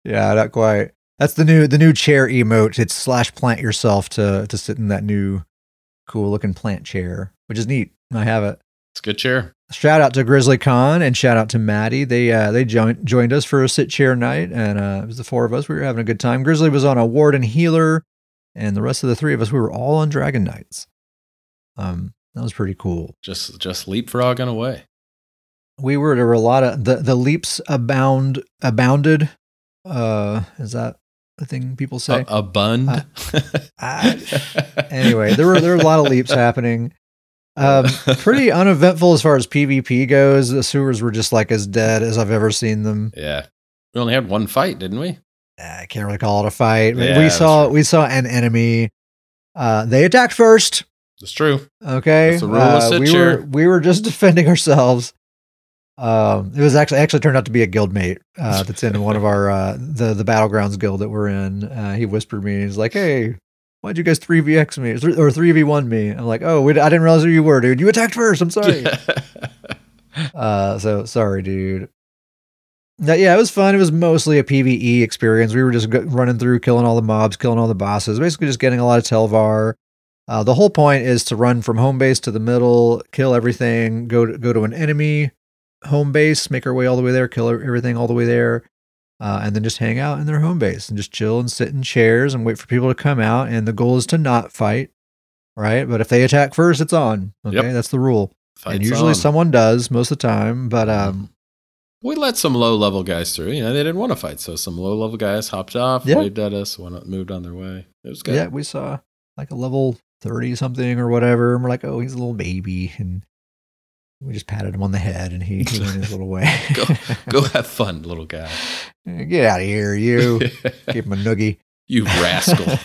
Yeah, not quite. That's the new chair emote. It's /plant yourself to sit in that new cool looking plant chair, which is neat. I have it. It's a good chair. Shout out to Grizzly Khan and shout out to Maddie. They joined us for a sit chair night, and it was the four of us. We were having a good time. Grizzly was on a Warden Healer, and the rest of the three of us, we were all on Dragon Knights. That was pretty cool. Just leapfrogging away. There were a lot of the leaps abounded. Is that the thing people say? Abund. Anyway, there were a lot of leaps happening. Pretty uneventful as far as PvP goes. The sewers were just like as dead as I've ever seen them. Yeah, we only had one fight, didn't we? I can't really call it a fight. Yeah, we saw an enemy. They attacked first. That's true. Okay, that's the rule of sit chair. We were just defending ourselves. It was actually turned out to be a guildmate that's in one of our the Battlegrounds guild that we're in. He whispered me. He's like, "Hey, why'd you guys 3vx me or 3v1 me?" I'm like, "Oh, I didn't realize who you were, dude. You attacked first. I'm sorry." So sorry, dude. Yeah, it was fun. It was mostly a PvE experience. We were just running through, killing all the mobs, killing all the bosses, basically just getting a lot of Telvar. The whole point is to run from home base to the middle, kill everything, go to an enemy home base, make our way all the way there, kill everything all the way there, and then just hang out in their home base and just chill and sit in chairs and wait for people to come out. And the goal is to not fight, right? But if they attack first, it's on. Okay, Yep. that's the rule. Fight's and usually on. someone does most of the time, but we let some low-level guys through. They didn't want to fight, so some low-level guys hopped off, waved at us, moved on their way. It was good. Yeah, we saw like a level 30 something or whatever, and we're like, oh, he's a little baby, and we just patted him on the head, and he went his little way. go have fun, little guy. Get out of here, you. Give him a noogie. You rascal.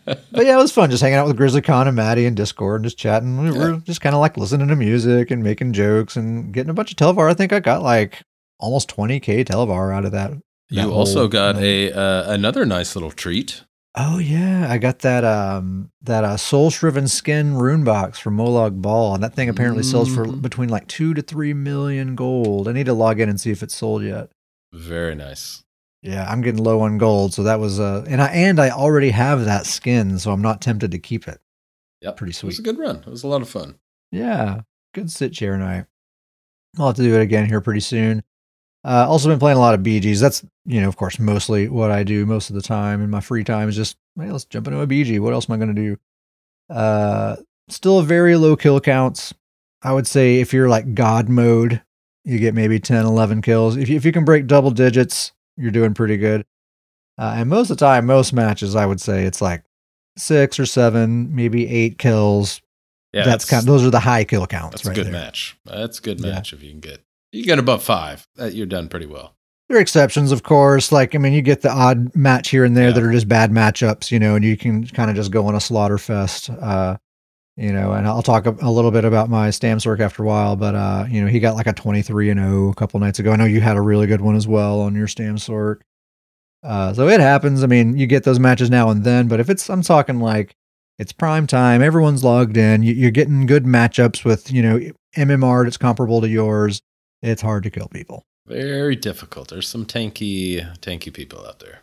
But yeah, it was fun just hanging out with Grizzly Con and Maddie in Discord and just chatting. We were just kind of like listening to music and making jokes and getting a bunch of Telvar. I think I got like almost 20k Telvar out of that. You also got another nice little treat. Oh yeah, I got that Soul Shriven Skin rune box from Molag Bal, and that thing apparently sells for between like 2 to 3 million gold. I need to log in and see if it's sold yet. Very nice. Yeah, I'm getting low on gold, so that was and I already have that skin, so I'm not tempted to keep it. Yep, pretty sweet. It was a good run. It was a lot of fun. Yeah, good sit chair night. I'll have to do it again here pretty soon. Also been playing a lot of BGs. That's, of course, mostly what I do most of the time in my free time is just, hey, let's jump into a BG. What else am I going to do? Still very low kill counts. I would say if you're like God mode, you get maybe 10, 11 kills. If you can break double digits, you're doing pretty good. And most of the time, most matches, I would say it's like 6 or 7, maybe 8 kills. Yeah, those are the high kill counts. That's a good match. That's a good match if you can get above 5. You're done pretty well. There are exceptions, of course. Like, I mean, you get the odd match here and there that are just bad matchups, and you can kind of just go on a slaughter fest. And I'll talk a little bit about my StamSorc after a while, but he got like a 23-0 a couple nights ago. I know you had a really good one as well on your StamSorc. So it happens. I mean, you get those matches now and then, but if I'm talking like it's prime time, everyone's logged in, you're getting good matchups with, MMR that's comparable to yours. It's hard to kill people. Very difficult. There's some tanky people out there.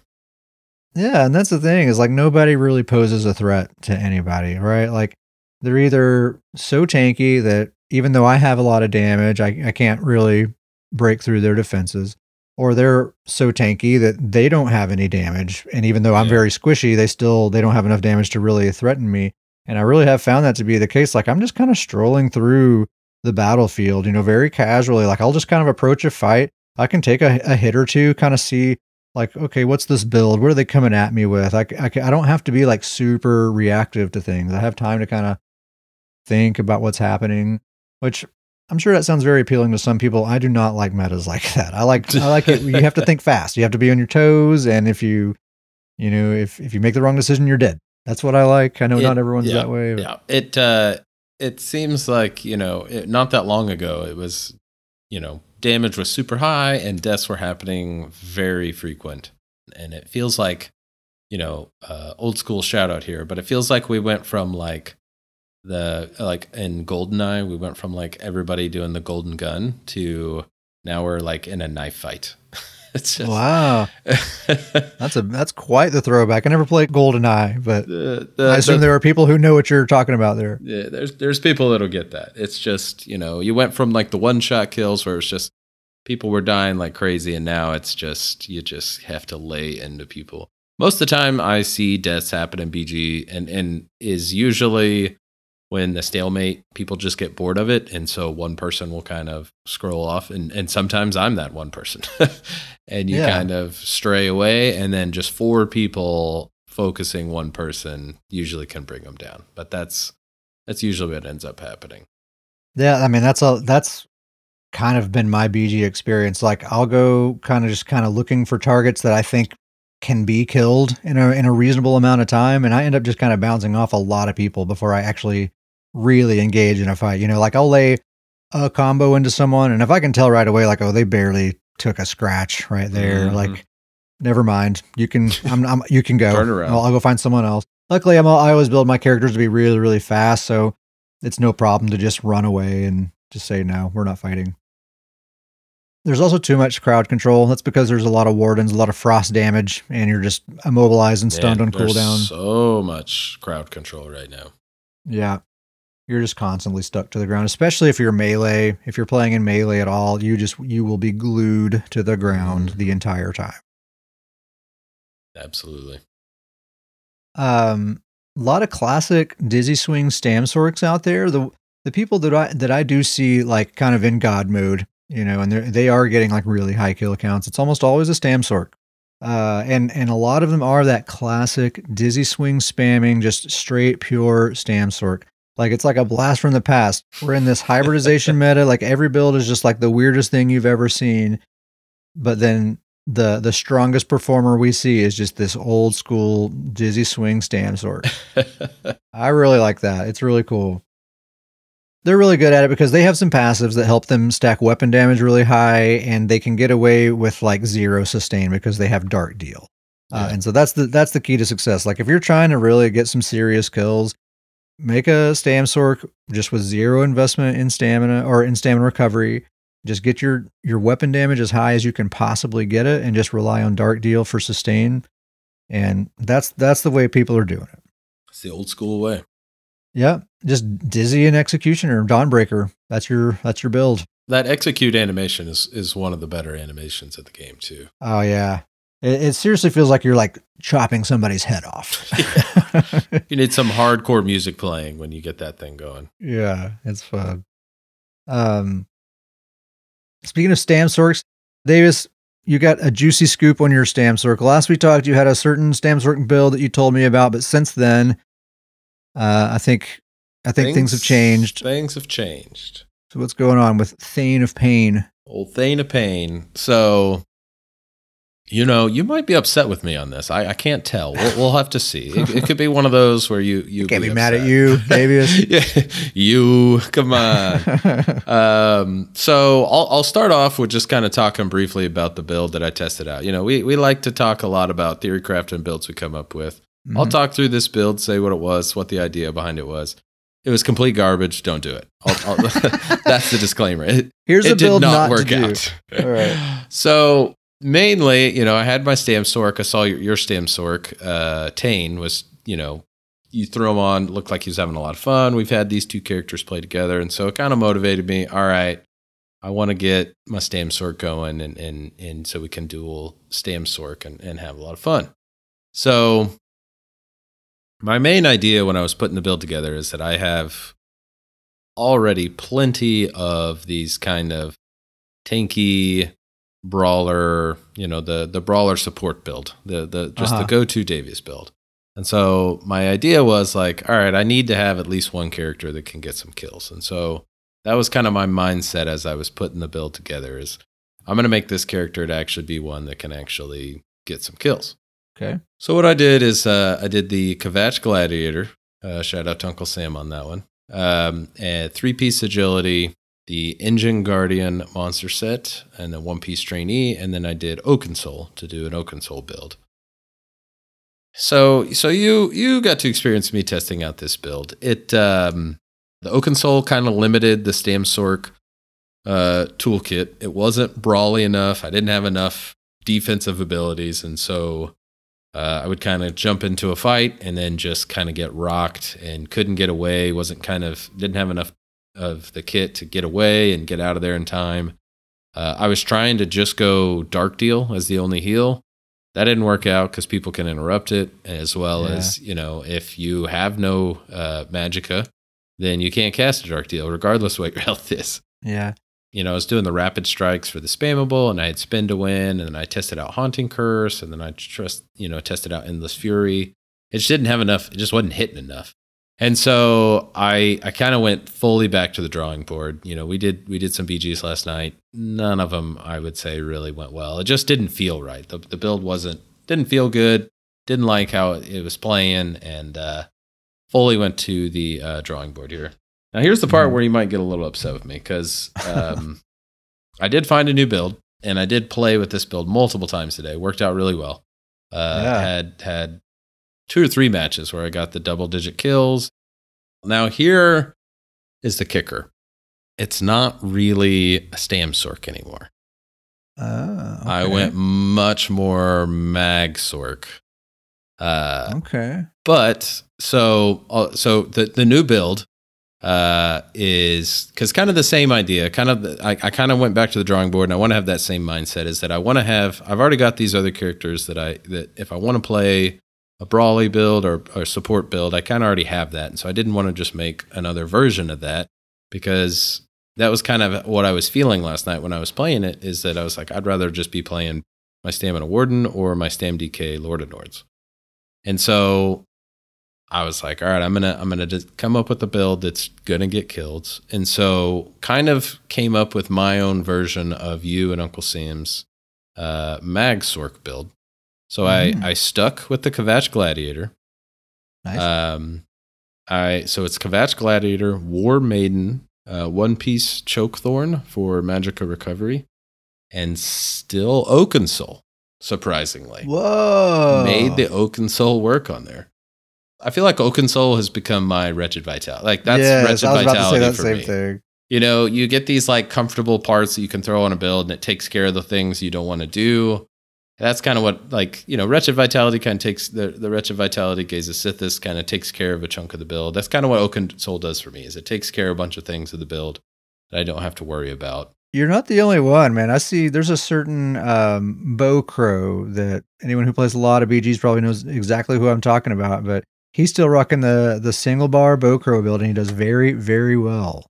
Yeah, and that's the thing is like nobody really poses a threat to anybody, right? Like they're either so tanky that even though I have a lot of damage, I can't really break through their defenses, or they're so tanky that they don't have any damage. And even though I'm very squishy, they don't have enough damage to really threaten me. And I really have found that to be the case. Like I'm just kind of strolling through the battlefield, very casually. Like I'll just kind of approach a fight. I can take a hit or two, kind of see like, okay, what's this build? What are they coming at me with? I don't have to be like super reactive to things. I have time to kind of think about what's happening, which I'm sure that sounds very appealing to some people. I do not like metas like that. I like it. You have to think fast. You have to be on your toes. And if you make the wrong decision, you're dead. That's what I like. I know not everyone's that way. But. Yeah. It seems like, not that long ago, it was, damage was super high and deaths were happening very frequent. And it feels like, old school shout out here, but it feels like we went from like in GoldenEye, we went from like everybody doing the golden gun to now we're like in a knife fight. It's just, wow. That's quite the throwback. I never played GoldenEye, but I assume there are people who know what you're talking about there. Yeah, there's people that'll get that. It's just, you went from like the one-shot kills where it's just people were dying like crazy, and now it's just, you just have to lay into people. Most of the time I see deaths happen in BG and is usually when the stalemate, people just get bored of it. And so one person will kind of scroll off. And sometimes I'm that one person. And you kind of stray away. And then just 4 people focusing one person usually can bring them down. But that's usually what ends up happening. Yeah, I mean, that's kind of been my BG experience. Like I'll go kind of looking for targets that I think can be killed in a reasonable amount of time. And I end up just kind of bouncing off a lot of people before I actually really engage in a fight. Like I'll lay a combo into someone, and if I can tell right away, like, oh, they barely took a scratch right there, like, never mind. You can, you can go. Turn around. I'll go find someone else. Luckily, I always build my characters to be really, really fast, so it's no problem to just run away and just say, no, we're not fighting. There's also too much crowd control. That's because there's a lot of wardens, a lot of frost damage, and you're just immobilized and stunned on there's cooldown. so much crowd control right now. Yeah. You're just constantly stuck to the ground, especially if you're melee. If you're playing in melee at all, you will be glued to the ground the entire time. Absolutely. A lot of classic dizzy swing StamSorcs out there. The people that I do see like kind of in God mode, you know, and they are getting like really high kill counts. It's almost always a StamSorc. And a lot of them are that classic dizzy swing spamming, just straight pure StamSorc. Like it's like a blast from the past. We're in this hybridization meta. Like every build is just like the weirdest thing you've ever seen. But then the strongest performer we see is just this old school dizzy swing StamSorc. I really like that. It's really cool. They're really good at it because they have some passives that help them stack weapon damage really high, and they can get away with like 0 sustain because they have Dark Deal. And so that's the key to success. Like if you're trying to really get some serious kills, make a StamSorc just with 0 investment in stamina or in stamina recovery. Just get your weapon damage as high as you can possibly get it, and just rely on Dark Deal for sustain. And that's the way people are doing it. It's the old school way. Yeah, just Dizzy and Executioner, Dawnbreaker. That's your build. That execute animation is one of the better animations of the game too. Oh yeah, it seriously feels like you're like chopping somebody's head off. You need some hardcore music playing when you get that thing going. Yeah, it's fun. Speaking of StamSorcs, Davis, you got a juicy scoop on your StamSorc. Last we talked, you had a certain StamSorc build that you told me about, but since then, I think things have changed. Things have changed. So what's going on with Thane of Pain? Old Thane of Pain. So, you know, you might be upset with me on this. I can't tell. We'll have to see. It could be one of those where you can't be mad at you, Davius. Yeah, you come on. So I'll start off with just kind of talking briefly about the build that I tested out. You know, we like to talk a lot about Theorycraft and builds we come up with. Mm-hmm. I'll talk through this build, say what it was, what the idea behind it was. It was complete garbage. Don't do it. That's the disclaimer. Here's a build did not not work to out. Do. All right. So mainly, you know, I had my StamSorc. I saw your StamSorc. Tane was, you know, you throw him on, looked like he was having a lot of fun. We've had these two characters play together, and so it kind of motivated me. All right, I want to get my StamSorc going, and so we can duel StamSorc and have a lot of fun. So my main idea when I was putting the build together is that I have already plenty of these kind of tanky brawler, you know, the brawler support build, the go-to Davius build. And so my idea was like, all right, I need to have at least one character that can get some kills. And so that was kind of my mindset as I was putting the build together is I'm going to make this character to actually be one that can actually get some kills. Okay. So what I did is I did the Kvatch Gladiator. Shout out to Uncle Sam on that one. And 3-piece agility, the Engine Guardian monster set, and the 1-piece trainee, and then I did Oakensoul to do an Oakensoul build. So you got to experience me testing out this build. The Oakensoul kind of limited the StamSorc toolkit. It wasn't brawly enough. I didn't have enough defensive abilities, and so I would kind of jump into a fight and then just kind of get rocked and couldn't get away. Didn't have enough of the kit to get away and get out of there in time. I was trying to just go Dark Deal as the only heal. That didn't work out because people can interrupt it, as well as, you know, if you have no magicka, then you can't cast a Dark Deal regardless of what your health is. Yeah. You know, I was doing the rapid strikes for the spammable, and I had spin to win, and then I tested out Haunting Curse, and then I tested out Endless Fury. It just didn't have enough. It just wasn't hitting enough. And so I kind of went fully back to the drawing board. You know, we did some BGs last night. None of them, I would say, really went well. It just didn't feel right. The build didn't feel good. Didn't like how it was playing, and fully went to the drawing board here. Now, here's the part where you might get a little upset with me, because I did find a new build, and I did play with this build multiple times today. Worked out really well. Had 2 or 3 matches where I got the double-digit kills. Now, here is the kicker. It's not really a StamSorc anymore. Okay. I went much more MagSorc. Okay. But so the new build is because kind of the same idea. I kind of went back to the drawing board, and I want to have that same mindset. Is that I want to have? I've already got these other characters that if I want to play a brawly build or support build, I kind of already have that, and so I didn't want to just make another version of that because that was kind of what I was feeling last night when I was playing it. Is that I was like, I'd rather just be playing my Stamina Warden or my StamDK Lord of Nords, and so I was like, all right, I'm gonna just come up with a build that's gonna get killed, and so kind of came up with my own version of you and Uncle Sam's MagSorc build. So I stuck with the Kvatch Gladiator. Nice. So it's Kvatch Gladiator, War Maiden, One Piece Chokethorn for Magicka Recovery, and still Oakensoul. Surprisingly, whoa, made the Oakensoul work on there. I feel like Oakensoul has become my Wretched Vitality. Like that's Wretched Vitality for me. Thing. You know, you get these like comfortable parts that you can throw on a build, and it takes care of the things you don't want to do. That's kind of what, like, you know, Wretched Vitality kind of takes the Wretched Vitality Gaze of Sithis kind of takes care of a chunk of the build. That's kind of what Oakensoul does for me. Is it takes care of a bunch of things of the build that I don't have to worry about. You're not the only one, man. I see there's a certain Bow Crow that anyone who plays a lot of BGs probably knows exactly who I'm talking about, but he's still rocking the single bar Bow Crow build, and he does very, very well.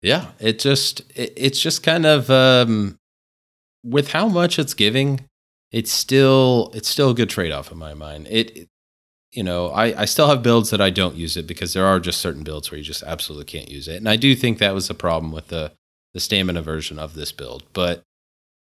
Yeah, it's just kind of with how much it's giving, it's still a good trade-off in my mind. You know, I still have builds that I don't use it because there are just certain builds where you just absolutely can't use it. And I do think that was the problem with the stamina version of this build. But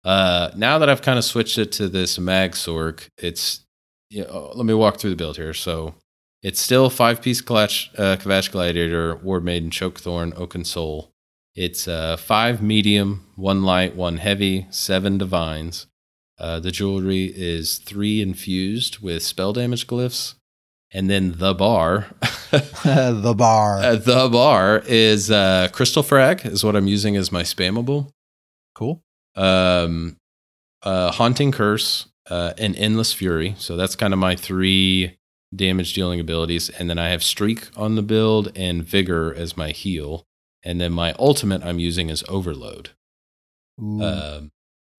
now that I've kind of switched it to this MagSorc, it's, you know, let me walk through the build here. So it's still 5-piece Kvatch Gladiator, War Maiden, Chokethorn, Oakensoul. It's 5 medium, 1 light, 1 heavy, 7 divines. The jewelry is 3 infused with spell damage glyphs. And then the bar. The bar is Crystal Frag is what I'm using as my spammable. Cool. Haunting Curse and Endless Fury. So that's kind of my 3 damage dealing abilities. And then I have Streak on the build and Vigor as my heal. And then my ultimate I'm using is Overload.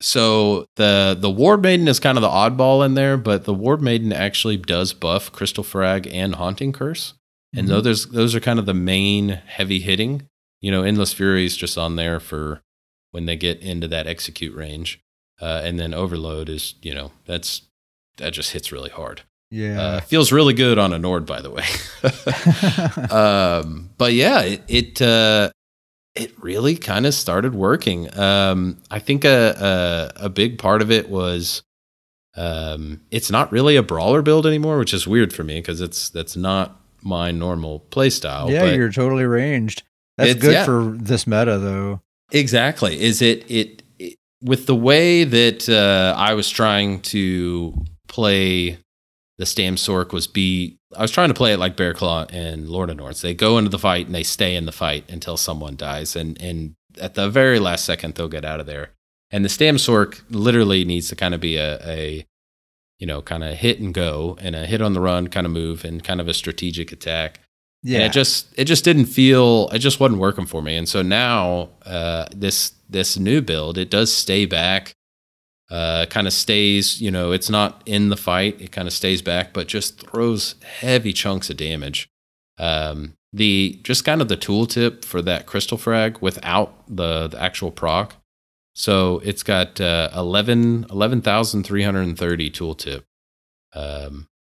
So the War Maiden is kind of the oddball in there, but the War Maiden actually does buff Crystal Frag and Haunting Curse. And those are kind of the main heavy hitting. You know, Endless Fury is just on there for when they get into that execute range. And then Overload is, you know, that just hits really hard. Yeah. Feels really good on a Nord, by the way. But yeah, it really kind of started working. I think a big part of it was it's not really a brawler build anymore, which is weird for me because that's not my normal play style. Yeah, you're totally ranged. That's good for this meta, though. Exactly. Is it with the way that I was trying to play the StamSorc I was trying to play it like Bearclaw and Lord of Nords. They go into the fight and they stay in the fight until someone dies. And at the very last second, they'll get out of there. And the StamSorc literally needs to kind of be a you know, kind of hit and go and a hit on the run kind of move and kind of a strategic attack. Yeah. And it just didn't feel, it just wasn't working for me. And so now this new build, it does stay back. Kind of stays, you know, it's not in the fight. It kind of stays back, but just throws heavy chunks of damage. Just kind of the tooltip for that Crystal Frag without the actual proc. So it's got 11,330 tooltip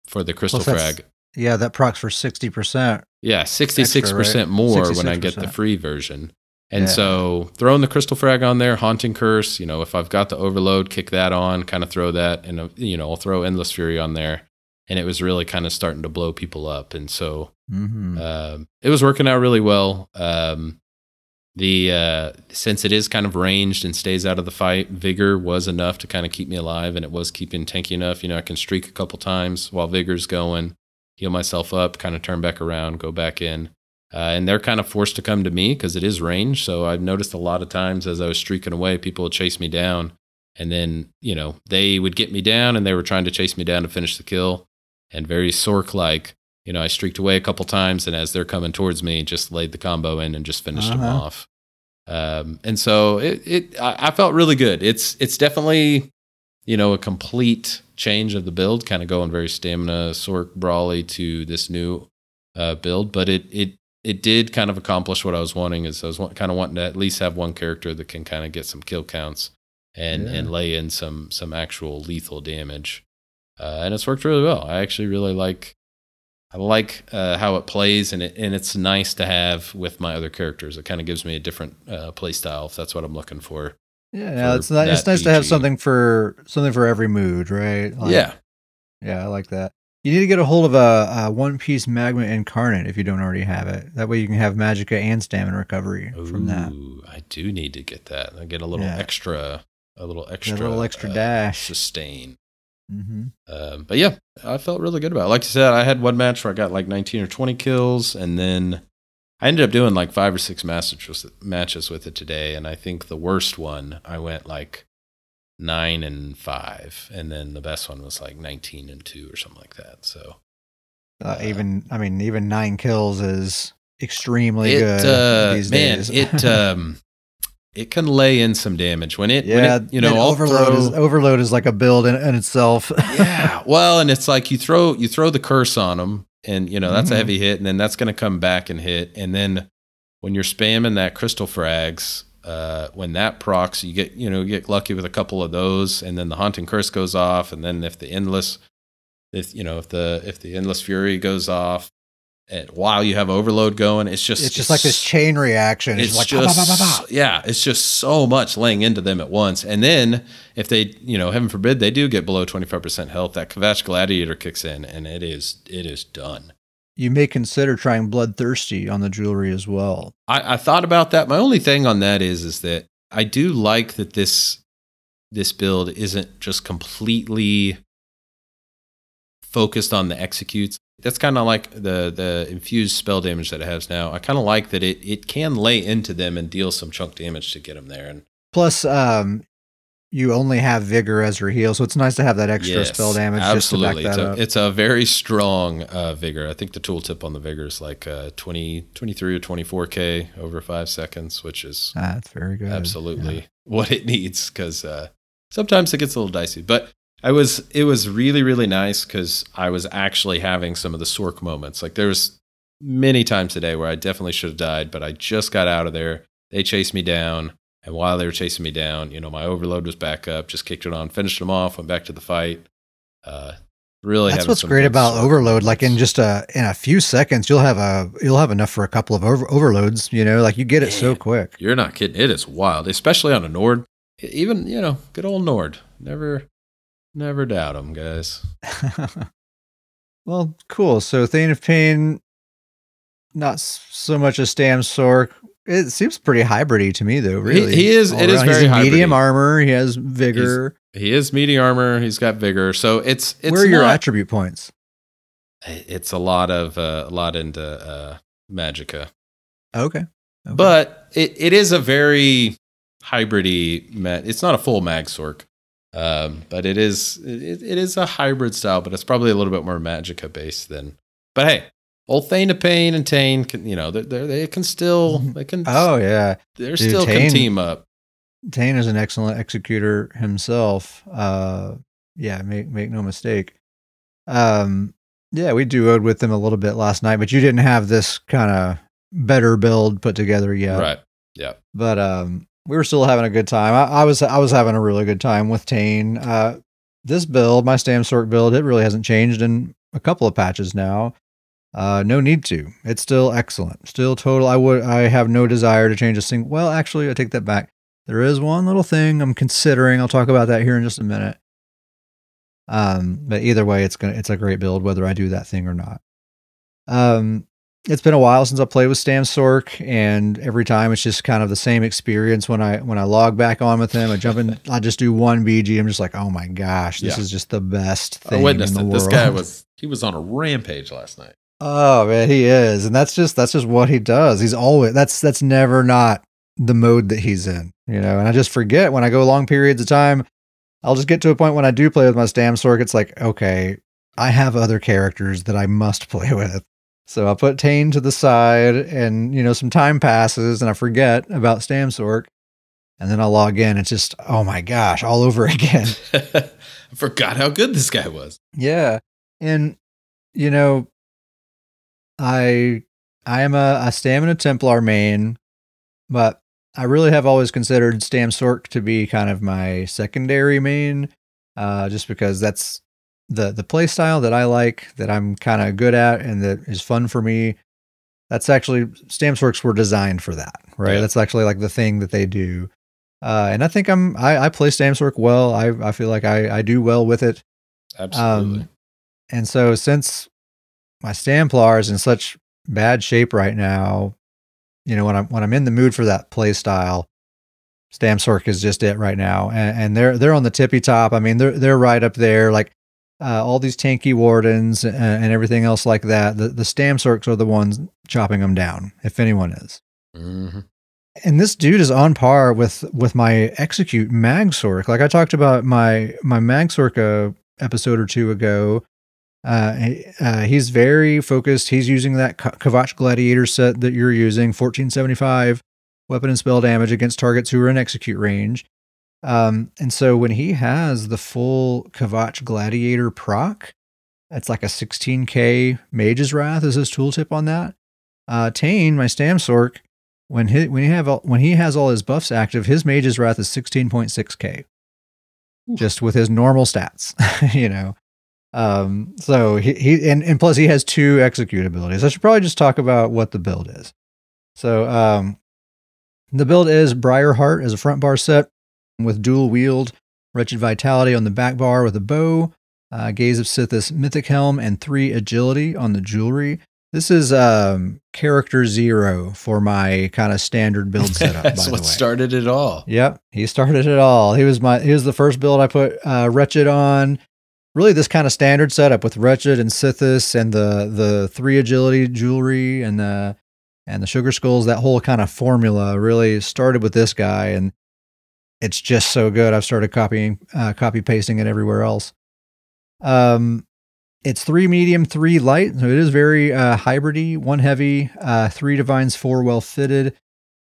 for the Crystal Frag. Yeah, that procs for 60%. Yeah, 66% more 66%. When I get the free version. And so throwing the Crystal Frag on there, Haunting Curse, you know, if I've got the Overload, kick that on, kind of throw that, and, you know, I'll throw Endless Fury on there. And it was really kind of starting to blow people up. And so it was working out really well. Since it is kind of ranged and stays out of the fight, Vigor was enough to kind of keep me alive, and it was keeping tanky enough. You know, I can streak a couple times while Vigor's going, heal myself up, kind of turn back around, go back in. And they're kind of forced to come to me because it is range. So I've noticed a lot of times as I was streaking away, people would chase me down. And then, they would get me down and they were trying to chase me down to finish the kill. And very Sorc-like, I streaked away a couple times, and as they're coming towards me, just laid the combo in and just finished them off. And so I felt really good. It's definitely, a complete change of the build, kind of going very stamina Sorc brawly to this new build. But it did kind of accomplish what I was wanting. Is I was kind of wanting to at least have one character that can kind of get some kill counts and lay in some actual lethal damage. And it's worked really well. I actually really like how it plays, and it's nice to have with my other characters. It kind of gives me a different play style, if that's what I'm looking for. Yeah, it's nice to have something for every mood, right? Yeah, I like that. You need to get a hold of a One Piece Magma Incarnate if you don't already have it. That way you can have Magicka and Stamina Recovery from that. I do need to get that. I get a little extra dash sustain. But yeah, I felt really good about it. Like I said, I had one match where I got like 19 or 20 kills, and then I ended up doing like 5 or 6 matches with it today. And I think the worst one, I went like 9-5, and then the best one was like 19-2 or something like that. So even 9 kills is extremely good these days. It can lay in some damage when overload is like a build in itself. Yeah, well, and it's like you throw the curse on them, and that's a heavy hit, and then that's going to come back and hit, and then when you're spamming that crystal frags, when that procs, you get lucky with a couple of those, and then the haunting curse goes off, and then if the endless fury goes off, and while you have overload going, it's just like this chain reaction. It's like it's just so much laying into them at once. And then if they, heaven forbid, they do get below 25% health, that Kvatch Gladiator kicks in, and it is done. You may consider trying Bloodthirsty on the jewelry as well. I thought about that. My only thing on that is that I do like that this build isn't just completely focused on the executes. That's kind of like the infused spell damage that it has now. I kind of like that it can lay into them and deal some chunk damage to get them there. And plus, you only have vigor as your heal, so it's nice to have that extra spell damage. Absolutely, just to back that up. It's a very strong vigor. I think the tooltip on the vigor is like 23 or 24k over 5 seconds, which is that's very good. Absolutely what it needs, because sometimes it gets a little dicey, but. It was really, really nice because I was actually having some of the Sorc moments. Like there was many times today where I definitely should have died, but I just got out of there. They chased me down, and while they were chasing me down, my overload was back up. Just kicked it on, finished them off, went back to the fight. Really, that's what's great about overload. Like in just in a few seconds, you'll have enough for a couple of overloads. Like you get it so quick. You're not kidding. It is wild, especially on a Nord. Even good old Nord. Never doubt them, guys. Well, cool. So Thane of Pain, not so much a StamSorc. It seems pretty hybrid-y to me, though, really. He is. It is very hybrid-y. Medium armor. He has vigor. He is medium armor. He's got vigor. So it's where are your attribute points? It's a lot into Magicka. Okay. But it is a very hybrid-y. It's not a full MagSorc. But it is a hybrid style, but it's probably a little bit more Magicka based than. But hey, old Thane of Pain and Tane can, they can still Oh yeah, they're still can team up. Tane is an excellent executor himself. Make no mistake. We duoed with them a little bit last night, but you didn't have this kind of better build put together yet, right? Yeah, but we were still having a good time. I was having a really good time with Tane. This build, my StamSorc build, it really hasn't changed in a couple of patches now. No need to. It's still excellent. Still total. I have no desire to change a single. Well, actually, I take that back. There is one little thing I'm considering. I'll talk about that here in just a minute. But either way, it's a great build, whether I do that thing or not. It's been a while since I played with StamSorc, and every time it's just kind of the same experience when I log back on with him. I jump in, I just do one BG. I'm just like, oh my gosh, this is just the best thing in the world. This guy was on a rampage last night. Oh man, he is, and that's just what he does. He's always that's never not the mode that he's in, And I just forget when I go long periods of time. I'll just get to a point when I do play with my StamSorc, it's like, okay, I have other characters that I must play with. So I'll put Tane to the side and, some time passes and I forget about StamSorc. And then I'll log in. It's just, oh my gosh, all over again. I forgot how good this guy was. Yeah. And, I am a Stamina Templar main, but I really have always considered StamSorc to be kind of my secondary main, just because that's the play style that I like, that I'm kind of good at, and that is fun for me. That's actually, StamSorcs were designed for that, right? Yeah. That's actually like the thing that they do. And I think I play StamSorc well. I feel like I do well with it. Absolutely. And so since my StamPlar is in such bad shape right now, when I'm in the mood for that play style, StamSorc is just it right now. And they're on the tippy top. I mean, they're right up there, like all these tanky wardens and everything else like that. The StamSorcs are the ones chopping them down, if anyone is. Mm-hmm. And this dude is on par with my Execute MagSorc. Like I talked about my MagSorc episode or two ago. He's very focused. He's using that Kvatch Gladiator set that you're using, 1475 weapon and spell damage against targets who are in execute range. And so when he has the full Kvatch Gladiator proc, it's like a 16k Mage's Wrath is his tooltip on that. Tane, my StamSorc, when he has all his buffs active, his Mage's Wrath is 16.6k, just with his normal stats, So he and plus he has 2 execute abilities. I should probably just talk about what the build is. So the build is Briarheart as a front bar set with dual wield, Wretched Vitality on the back bar with a bow, Gaze of Sithis Mythic Helm, and 3 agility on the jewelry. This is character 0 for my kind of standard build setup. That's what started it all. Yep, he started it all. He was the first build I put Wretched on. Really, this kind of standard setup with Wretched and Sithis and the 3 agility jewelry and the sugar skulls. That whole kind of formula really started with this guy, and it's just so good. I've started copy pasting it everywhere else. It's 3 medium, 3 light, so it is very hybridy. 1 heavy, 3 divines, 4 well fitted.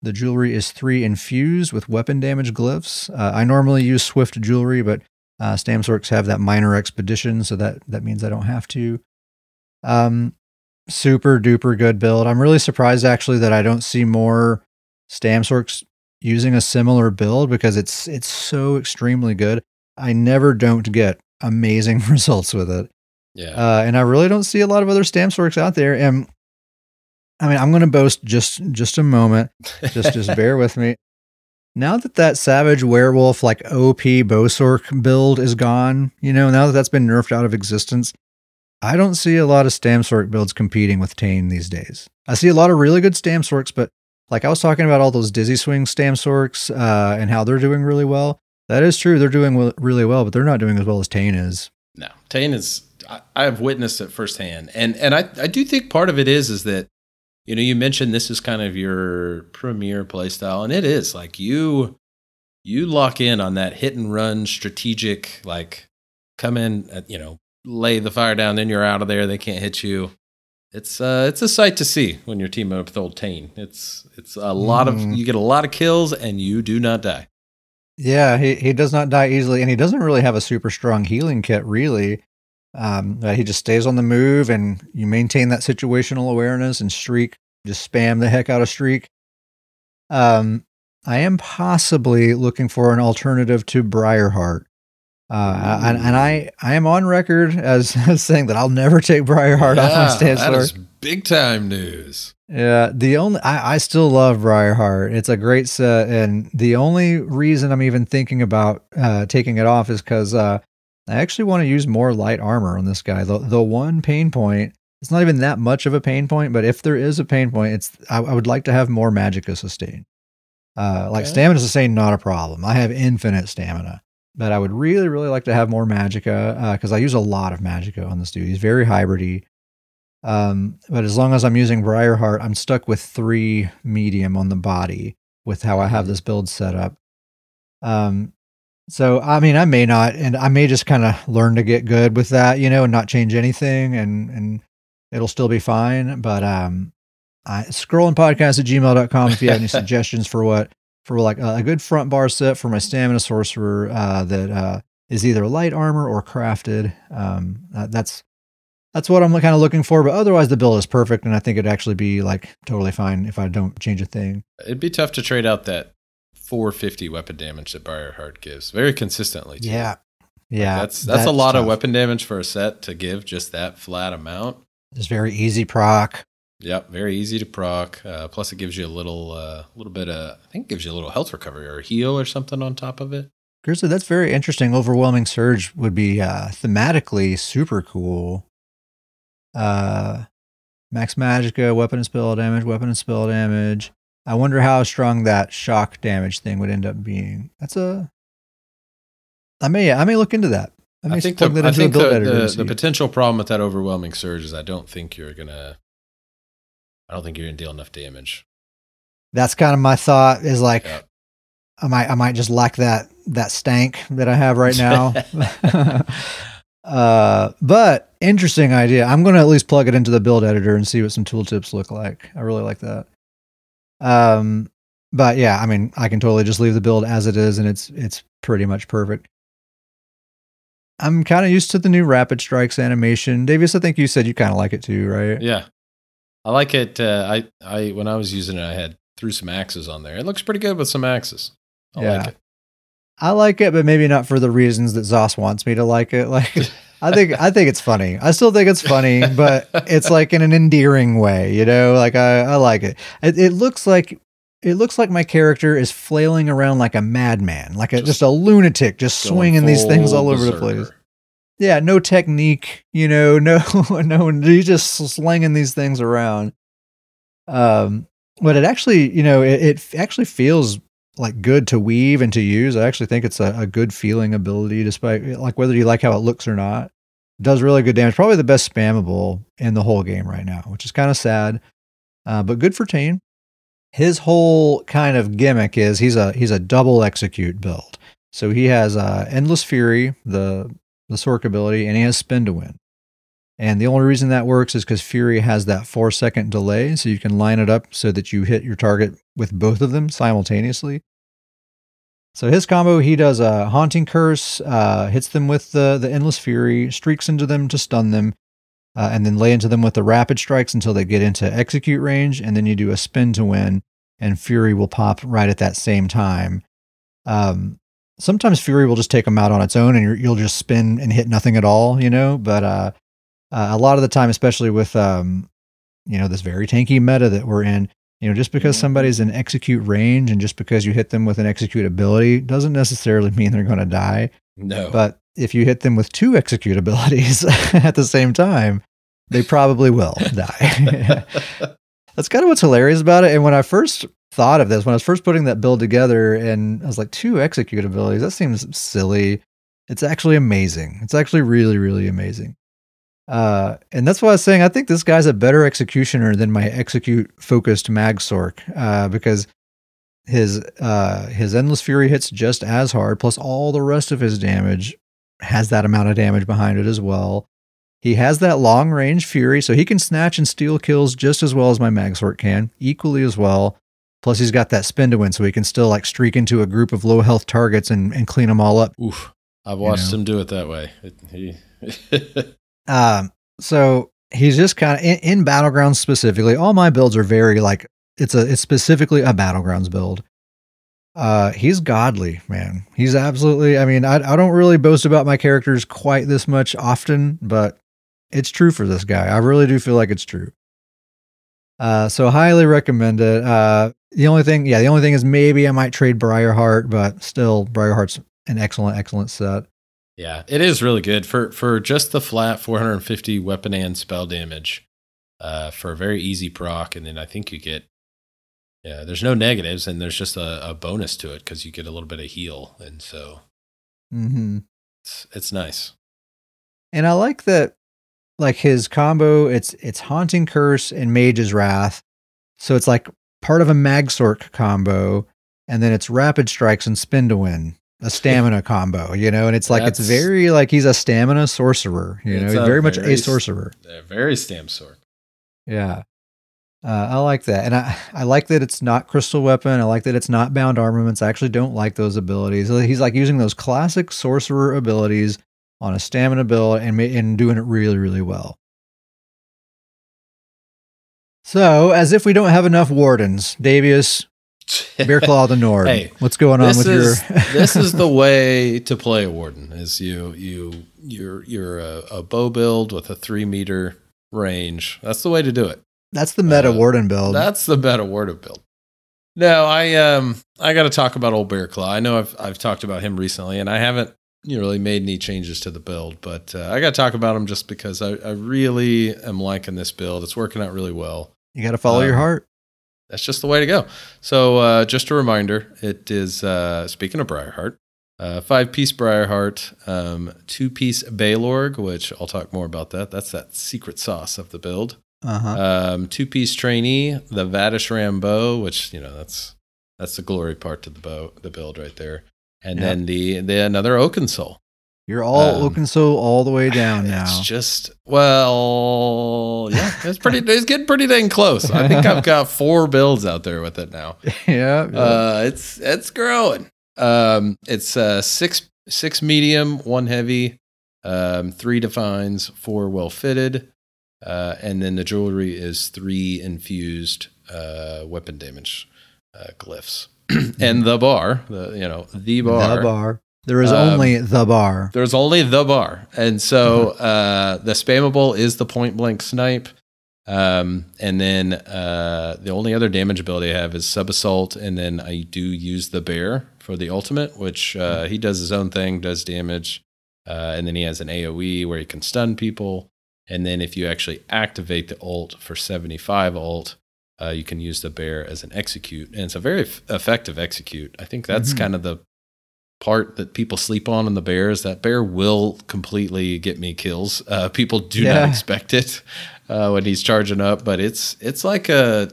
The jewelry is 3 infused with weapon damage glyphs. I normally use Swift jewelry, but StamSorcs have that minor expedition, so that means I don't have to. Super duper good build. I'm really surprised actually that I don't see more StamSorcs using a similar build, because it's so extremely good. I never don't get amazing results with it. Yeah. And I really don't see a lot of other StamSorcs out there. And I mean, I'm going to boast just a moment. Just bear with me. Now that Savage Werewolf, like OP Bowsorc build is gone, now that that's been nerfed out of existence, I don't see a lot of StamSorc builds competing with Tane these days. I see a lot of really good StamSorcs, but like I was talking about all those Dizzy Swing StamSorcs and how they're doing really well. That is true. They're doing really well, but they're not doing as well as Tane is. No, Tane is, I've witnessed it firsthand. And I do think part of it is that, you mentioned this is kind of your premier playstyle, and it is like you lock in on that hit and run strategic, like come in, lay the fire down, then you're out of there. They can't hit you. It's a sight to see when you're teaming up with old Tane. It's a lot of, you get a lot of kills and you do not die. Yeah, he does not die easily, and he doesn't really have a super strong healing kit, really. He just stays on the move, and you maintain that situational awareness and streak. Just spam the heck out of streak. I am possibly looking for an alternative to Briarheart. And I am on record as saying that I'll never take Briarheart off my StamSorc. That is big time news. Yeah, I still love Briarheart. It's a great set, and the only reason I'm even thinking about taking it off is because I actually want to use more light armor on this guy. The one pain point, it's not even that much of a pain point, but if there is a pain point, I would like to have more Magicka sustain. Like stamina sustain, not a problem. I have infinite stamina. But I would really, really like to have more Magicka, because I use a lot of Magicka on this dude. He's very hybridy. But as long as I'm using Briarheart, I'm stuck with 3 medium on the body with how I have this build set up. So, I mean, I may not, and I may just kind of learn to get good with that, and not change anything, and it'll still be fine. But scrollingpodcast@gmail.com if you have any suggestions for like a good front bar set for my stamina sorcerer that is either light armor or crafted. That's what I'm kind of looking for. But otherwise, the build is perfect, and I think it'd actually be like totally fine if I don't change a thing. It'd be tough to trade out that 450 weapon damage that Briarheart gives very consistently. Too. Yeah. That's a lot of weapon damage for a set to give just that flat amount. It's very easy proc. Yep, very easy to proc. Plus, it gives you a little bit of, I think, it gives you a little health recovery or a heal or something on top of it. Grizzly, that's very interesting. Overwhelming Surge would be thematically super cool. Max Magicka, weapon and spell damage. I wonder how strong that shock damage thing would end up being. I may look into that. I think the potential problem with that overwhelming surge is I don't think you're gonna deal enough damage. That's kind of my thought. Is like, yep. I might just lack that stank that I have right now. But interesting idea. I'm going to at least plug it into the build editor and see what some tooltips look like. I really like that. But yeah, I mean, I can totally just leave the build as it is, and it's pretty much perfect. I'm kind of used to the new Rapid Strikes animation. Davies, I think you said you kind of like it too, right? Yeah, I like it. I when I was using it, threw some axes on there. It looks pretty good with some axes. I like it. I like it, but maybe not for the reasons that Zos wants me to like it. Like, I think it's funny. I still think it's funny, but it's like in an endearing way, Like I like it. It looks like my character is flailing around like a madman, like just a lunatic, just swinging these things all over the place. Yeah, no technique, no, he's just slinging these things around. But it actually, it actually feels like good to weave and to use. I actually think it's a good feeling ability, despite like whether you like how it looks or not. It does really good damage. Probably the best spammable in the whole game right now, which is kind of sad, but good for Tane. His whole kind of gimmick is he's a double execute build. So he has Endless Fury, the Sorc ability, and he has Spin to Win. And the only reason that works is because Fury has that 4-second delay, so you can line it up so that you hit your target with both of them simultaneously. So his combo, he does a Haunting Curse, hits them with the Endless Fury, streaks into them to stun them, and then lay into them with the Rapid Strikes until they get into execute range, and then you do a Spin to Win, and Fury will pop right at that same time. Sometimes Fury will just take them out on its own, and you'll just spin and hit nothing at all, but a lot of the time, especially with this very tanky meta that we're in, just because somebody's in execute range and just because you hit them with an execute ability doesn't necessarily mean they're going to die. No. But if you hit them with 2 execute abilities at the same time, they probably will die. That's kind of what's hilarious about it. And when I first thought of this, when I was first putting that build together, and I was like, 2 execute abilities, that seems silly. It's actually amazing. It's actually really, really amazing. And that's why I was saying, I think this guy's a better executioner than my execute focused MagSorc, because his Endless Fury hits just as hard, plus all the rest of his damage has that amount of damage behind it as well. He has that long range Fury, so he can snatch and steal kills just as well as my MagSorc can, equally as well. Plus he's got that Spin to Win, so he can still like streak into a group of low health targets and clean them all up. Oof. I've watched him do it that way. So he's just kind of in Battlegrounds specifically. All my builds are very like, it's specifically a Battlegrounds build. He's godly, man. He's absolutely, I mean, I don't really boast about my characters quite this much often, but it's true for this guy. I really do feel like it's true. So highly recommend it. The only thing is maybe I might trade Briarheart, but still Briarheart's an excellent set. Yeah, it is really good for just the flat 450 weapon and spell damage, for a very easy proc. And then I think you get, there's no negatives, and there's just a bonus to it because you get a little bit of heal, and so it's nice. And I like that, like his combo, it's Haunting Curse and Mage's Wrath, so it's like part of a MagSorc combo, and then it's Rapid Strikes and Spin to Win. a stamina combo, you know, and it's like, it's That's- very like he's a stamina sorcerer, you know, It's he's a very much very a sorcerer. They're very StamSorc. Yeah. I like that. And I like that it's not crystal weapon. I like that it's not bound armaments. I actually don't like those abilities. He's like using those classic sorcerer abilities on a stamina build and doing it really, really well. So, as if we don't have enough wardens, Davius, Bearclaw the Nord. Hey, what's going on with your? This is the way to play a warden. Is you're a bow build with a 3-meter range. That's the way to do it. That's the meta warden build. That's the meta warden build. No, I got to talk about old Bearclaw. I know I've talked about him recently, and I haven't really made any changes to the build, but I got to talk about him just because I really am liking this build. It's working out really well. You got to follow your heart. That's just the way to go. So just a reminder, it is, speaking of Briarheart, 5-piece Briarheart, 2-piece Baylorg, which I'll talk more about that. That's that secret sauce of the build. 2-piece Trainee, the Vadish Rambo, which, you know, that's the glory part to the build right there. And then the another Oakensoul. You're all Oakensoul all the way down now. It's just, well, yeah, it's getting pretty dang close. I think I've got 4 builds out there with it now. Yeah. It's growing. It's 6 medium, 1 heavy, 3 defines, 4 well fitted, and then the jewelry is 3 infused weapon damage glyphs, and the bar, the bar. There is only the bar. There's only the bar. And so the spammable is the point blank snipe. And then the only other damage ability I have is sub assault. And then I do use the bear for the ultimate, which he does his own thing, does damage. And then he has an AoE where he can stun people. And then if you actually activate the ult for 75 ult, you can use the bear as an execute. And it's a very effective execute. I think that's kind of the part that people sleep on in the bear is that bear will completely get me kills. People do not expect it when he's charging up, but it's like I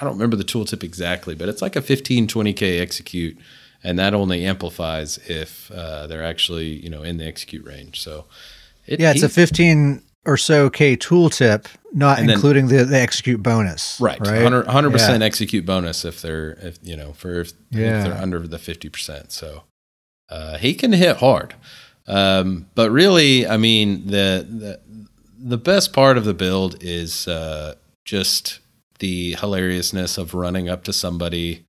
don't remember the tooltip exactly, but it's like a 15, 20K execute, and that only amplifies if they're actually, in the execute range. So it's a 15 or so K tooltip, not including the execute bonus. Right. 100% execute bonus if they're under the 50%. So he can hit hard. But really, I mean, the best part of the build is just the hilariousness of running up to somebody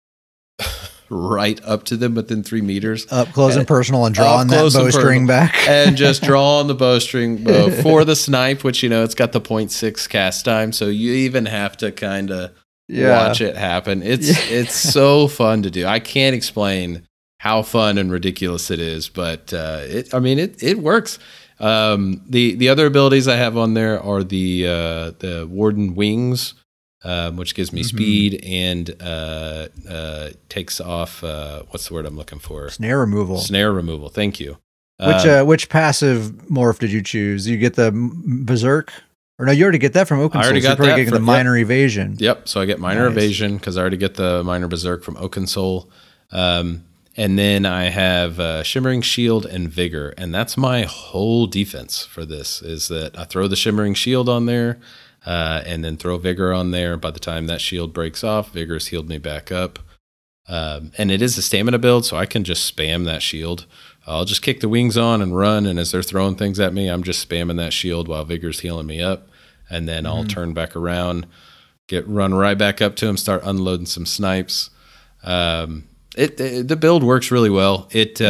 right up to them within 3 meters. Up close and personal and drawing that bowstring back. And just drawing the bowstring for the snipe, which, it's got the 0.6 cast time. So you even have to kind of watch it happen. It's so fun to do. I can't explain how fun and ridiculous it is, but it works. The other abilities I have on there are the Warden Wings, which gives me speed and takes off what's the word I'm looking for? Snare removal. Snare removal. Thank you. Which passive morph did you choose? You get the Berserk? Or no, you already get that from Oakensoul. I already got that from the minor evasion. Yep. So I get minor evasion because I already get the minor Berserk from Oakensoul. And then I have Shimmering Shield and Vigor. And that's my whole defense for this, is that I throw the Shimmering Shield on there and then throw Vigor on there. By the time that shield breaks off, Vigor's healed me back up. And it is a stamina build, so I can just spam that shield. I'll just kick the wings on and run, and as they're throwing things at me, I'm just spamming that shield while Vigor's healing me up. And then I'll turn back around, run right back up to him, start unloading some snipes. The build works really well. It's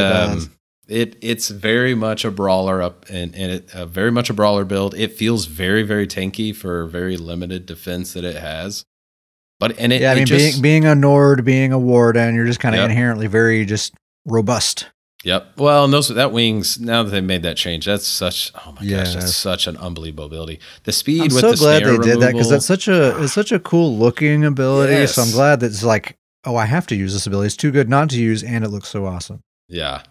very much a brawler very much a brawler build. It feels very, very tanky for very limited defense that it has. Being a Nord, being a Warden, you're just kind of inherently very just robust. Yep. Well, and that wings, now that they made that change, that's such an unbelievable ability. The speed I'm with so the glad snare they did that, because removal- it's such a cool looking ability. Yes. So I'm glad that it's like, oh, I have to use this ability. It's too good not to use, and it looks so awesome. Yeah.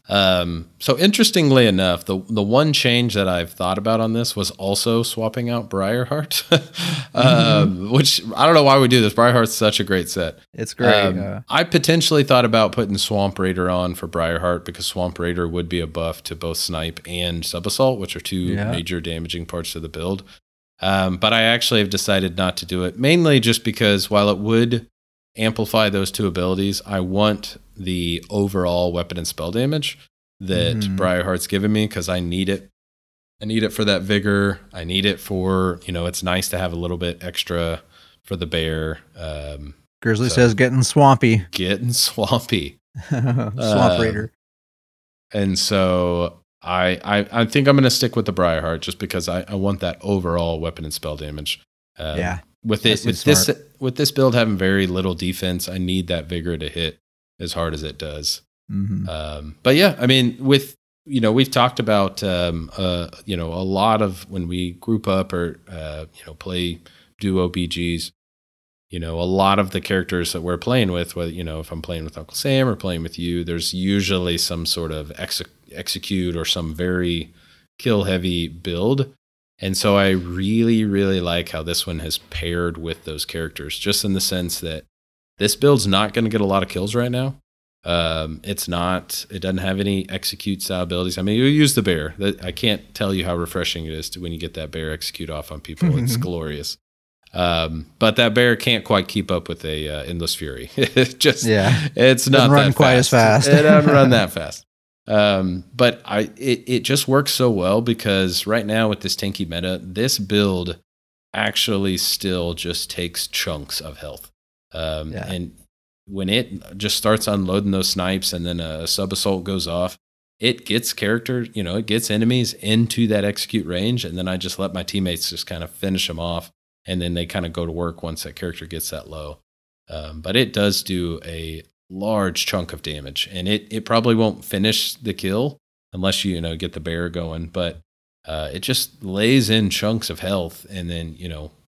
So interestingly enough, the one change that I've thought about on this was also swapping out Briarheart, which I don't know why we do this. Briarheart's such a great set. It's great. I potentially thought about putting Swamp Raider on for Briarheart because Swamp Raider would be a buff to both Snipe and Sub Assault, which are two major damaging parts of the build. But I actually have decided not to do it, mainly just because while it would amplify those two abilities, I want the overall weapon and spell damage that Briarheart's given me because I need it. I need it for that vigor. I need it for, it's nice to have a little bit extra for the bear. Grizzly says getting swampy. Getting swampy. Swamp Raider. And so I think I'm going to stick with the Briarheart just because I want that overall weapon and spell damage. With this build having very little defense, I need that vigor to hit as hard as it does. But yeah, I mean, we've talked about a lot of when we group up or play duo BGs. A lot of the characters that we're playing with, whether if I'm playing with Uncle Sam or playing with you, there's usually some sort of execute or some very kill heavy build. And so I really, really like how this one has paired with those characters, just in the sense that this build's not going to get a lot of kills right now. It doesn't have any execute style abilities. I mean, you use the bear. I can't tell you how refreshing it is when you get that bear execute off on people. It's glorious. But that bear can't quite keep up with a Endless Fury. It's not run quite as fast. It doesn't run that fast. But it just works so well because right now with this tanky meta, this build actually still just takes chunks of health. And when it just starts unloading those snipes and then a sub assault goes off, it gets it gets enemies into that execute range. And then I just let my teammates just kind of finish them off. And then they kind of go to work once that character gets that low. But it does do a large chunk of damage, and it probably won't finish the kill unless you get the bear going, but it just lays in chunks of health, and then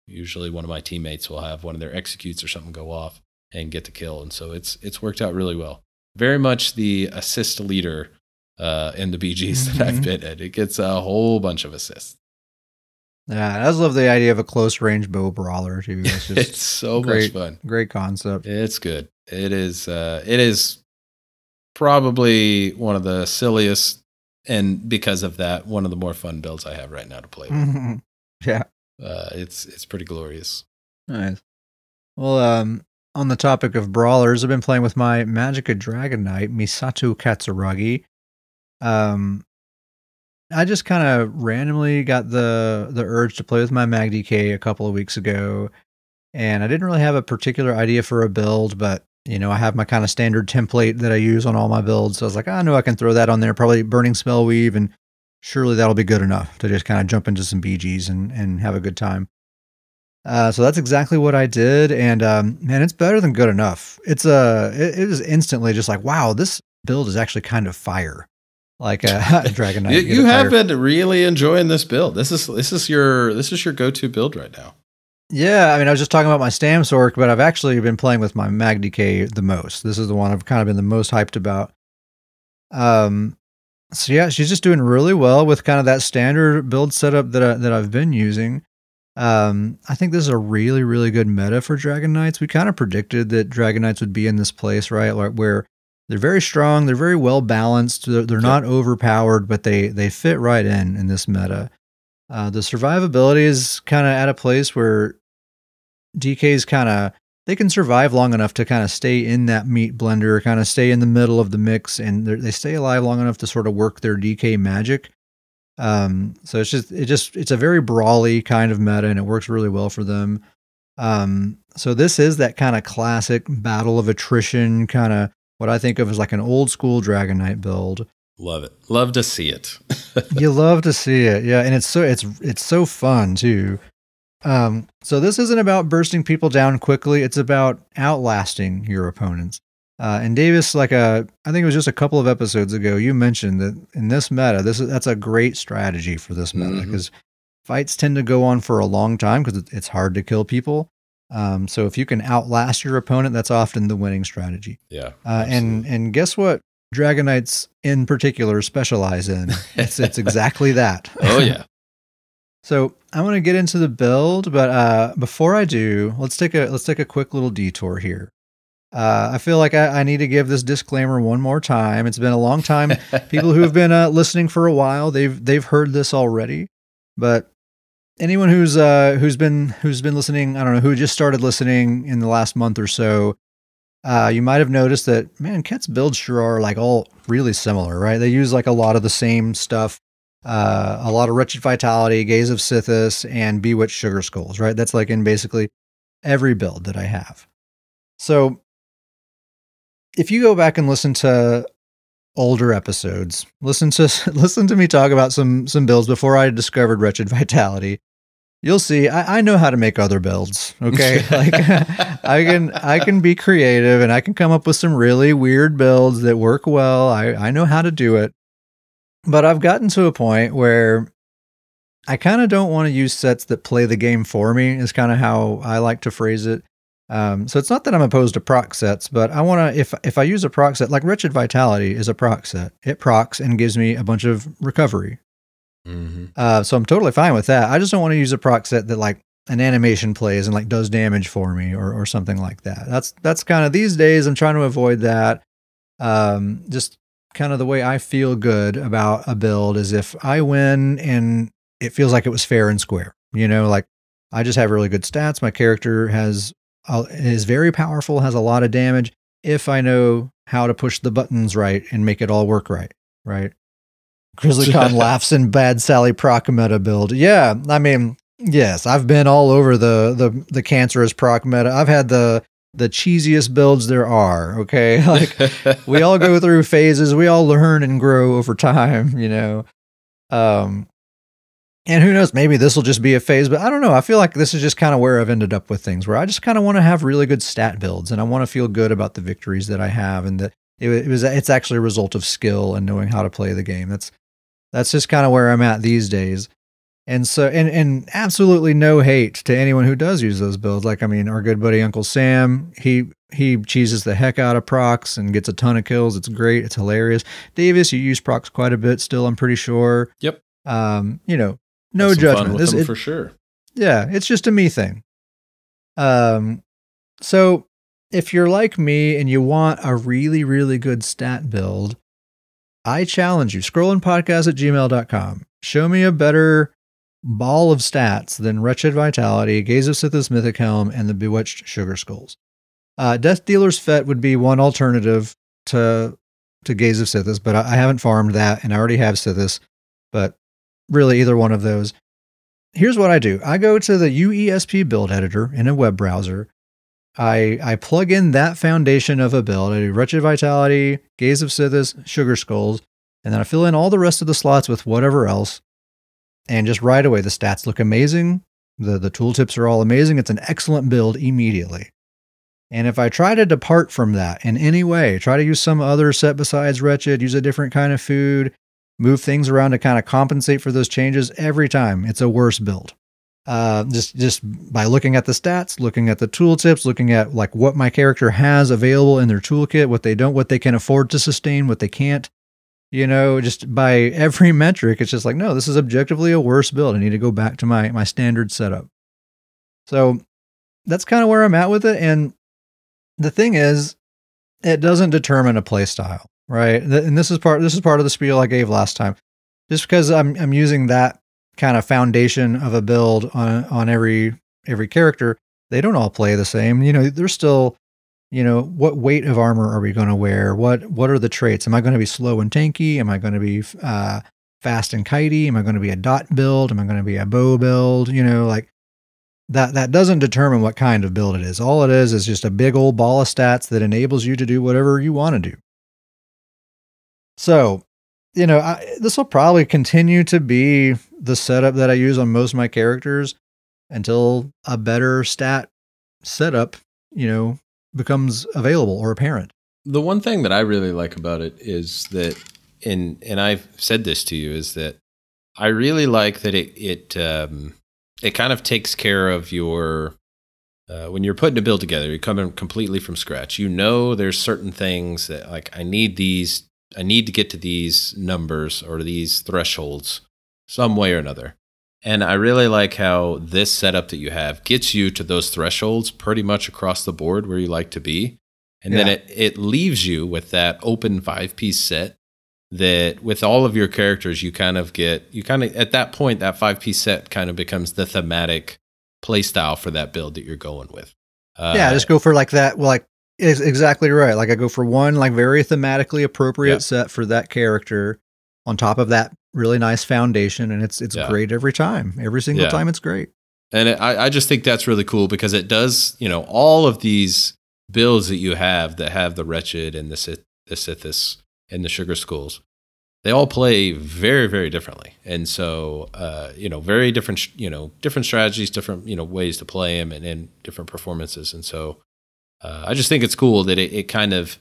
usually one of my teammates will have one of their executes or something go off and get the kill, and so it's worked out really well. Very much the assist leader in the BGs that I've been at. It gets a whole bunch of assists. Yeah, I just love the idea of a close range bow brawler too. It's so much fun. Great concept. It's good. It is probably one of the silliest, and because of that, one of the more fun builds I have right now to play with. Yeah. It's pretty glorious. Nice. Well, on the topic of brawlers, I've been playing with my MagDK Dragon Knight, Misato Katsuragi. I just kind of randomly got the urge to play with my MagDK a couple of weeks ago, and I didn't really have a particular idea for a build, but I have my kind of standard template that I use on all my builds. So I was like, I know I can throw that on there, probably Burning Spell Weave, and surely that'll be good enough to just kind of jump into some BGs and have a good time. So that's exactly what I did, and man, it's better than good enough. It is instantly just like, wow, this build is actually kind of fire. Like Dragon Knight. You have been really enjoying this build. This is your go-to build right now. Yeah, I mean, I was just talking about my StamSorc, but I've actually been playing with my MagDK the most. This is the one I've kind of been the most hyped about. So yeah, she's just doing really well with kind of that standard build setup that I've been using. I think this is a really, really good meta for Dragon Knights. We kind of predicted that Dragon Knights would be in this place, right? Where they're very strong, they're very well balanced, they're not overpowered, but they fit right in this meta. The survivability is kind of at a place where DKs they can survive long enough to kind of stay in that meat blender, kind of stay in the middle of the mix, and they stay alive long enough to sort of work their DK magic. So it's a very brawly kind of meta, and it works really well for them. So this is that kind of classic battle of attrition, kind of what I think of as like an old school Dragon Knight build. Love it. Love to see it. You love to see it. Yeah. And it's so fun too. So this isn't about bursting people down quickly. It's about outlasting your opponents. And Davis, I think it was just a couple of episodes ago, you mentioned that in this meta, that's a great strategy for this meta because fights tend to go on for a long time because it's hard to kill people. So if you can outlast your opponent, that's often the winning strategy. Yeah. And guess what Dragonites in particular specialize in. It's exactly that. Oh yeah. So I want to get into the build, but before I do, let's take a quick little detour here. I feel like I need to give this disclaimer one more time. It's been a long time. People who have been listening for a while, they've heard this already. But anyone who's been listening, I don't know, who just started listening in the last month or so, you might have noticed that, man, Ket's builds sure are like all really similar, right? They use like a lot of the same stuff. A lot of Wretched Vitality, Gaze of Sithis, and Bewitched Sugar Skulls, right? That's like in basically every build that I have. So if you go back and listen to older episodes, listen to me talk about some builds before I discovered Wretched Vitality, you'll see I know how to make other builds. Okay. Like I can be creative and I can come up with some really weird builds that work well. I know how to do it. But I've gotten to a point where I kind of don't want to use sets that play the game for me, is kind of how I like to phrase it. So it's not that I'm opposed to proc sets, but I want to, if I use a proc set, like Wretched Vitality is a proc set. It procs and gives me a bunch of recovery. Mm-hmm. So I'm totally fine with that. I just don't want to use a proc set that like an animation plays and like does damage for me or something like that. That's kind of these days I'm trying to avoid that. Just kind of the way I feel good about a build is if I win and it feels like it was fair and square, like I just have really good stats. My character is very powerful, has a lot of damage. If I know how to push the buttons right and make it all work right. GrizzlyCon laughs in Bad Sally proc meta build. Yeah. I mean, yes, I've been all over the cancerous proc meta. I've had the cheesiest builds there are, okay? Like, we all go through phases. We all learn and grow over time, and who knows, maybe this will just be a phase, but I don't know. I feel like this is just kind of where I've ended up with things, where I just kind of want to have really good stat builds, and I want to feel good about the victories that I have, and that it's actually a result of skill and knowing how to play the game. That's just kind of where I'm at these days. And so, and absolutely no hate to anyone who does use those builds. Like, I mean, our good buddy Uncle Sam, he cheeses the heck out of procs and gets a ton of kills. It's great. It's hilarious. Davis, you use procs quite a bit still, I'm pretty sure. Yep. No judgment. This for sure. Yeah, it's just a me thing. So if you're like me and you want a really, really good stat build, I challenge you, scrollandpodcast@gmail.com. Show me a better ball of stats than Wretched Vitality, Gaze of Sithis Mythic Helm, and the Bewitched Sugar Skulls. Death Dealer's Fet would be one alternative to Gaze of Sithis, but I haven't farmed that, and I already have Sithis, but really either one of those. Here's what I do. I go to the UESP build editor in a web browser. I plug in that foundation of a build. I do Wretched Vitality, Gaze of Sithis, Sugar Skulls, and then I fill in all the rest of the slots with whatever else. And just right away, the stats look amazing. The tooltips are all amazing. It's an excellent build immediately. And if I try to depart from that in any way, try to use some other set besides Wretched, use a different kind of food, move things around to kind of compensate for those changes, every time it's a worse build. Just by looking at the stats, looking at the tooltips, looking at like what my character has available in their toolkit, what they can afford to sustain, what they can't. Just by every metric, it's just like, no, this is objectively a worse build. I need to go back to my standard setup. So that's kind of where I'm at with it. And the thing is, it doesn't determine a play style, right? And this is part of the spiel I gave last time. Just because I'm using that kind of foundation of a build on every character, they don't all play the same. They're still, what weight of armor are we going to wear? What are the traits? Am I going to be slow and tanky? Am I going to be fast and kitey? Am I going to be a dot build? Am I going to be a bow build? Like that doesn't determine what kind of build it is. All it is just a big old ball of stats that enables you to do whatever you want to do. So, this will probably continue to be the setup that I use on most of my characters until a better stat setup, becomes available or apparent. The one thing that I really like about it is that, and I've said this to you, is that I really like that it kind of takes care of your, when you're putting a build together, you're coming completely from scratch. There's certain things that like, I need these I need to get to these numbers or these thresholds some way or another. And I really like how this setup that you have gets you to those thresholds pretty much across the board where you like to be. And then it leaves you with that open 5-piece set that with all of your characters, you kind of at that point, that 5-piece set kind of becomes the thematic play style for that build that you're going with. Just go for like that. Well, like, it's exactly right. Like I go for one, like very thematically appropriate set for that character on top of that really nice foundation. And it's great every time. Every single time it's great. And I just think that's really cool because it does, all of these builds that you have that have the Wretched and the Sithis and the Sugar Skulls, they all play very, very differently. And so, very different, different strategies, different, ways to play them and different performances. And so I just think it's cool that it kind of,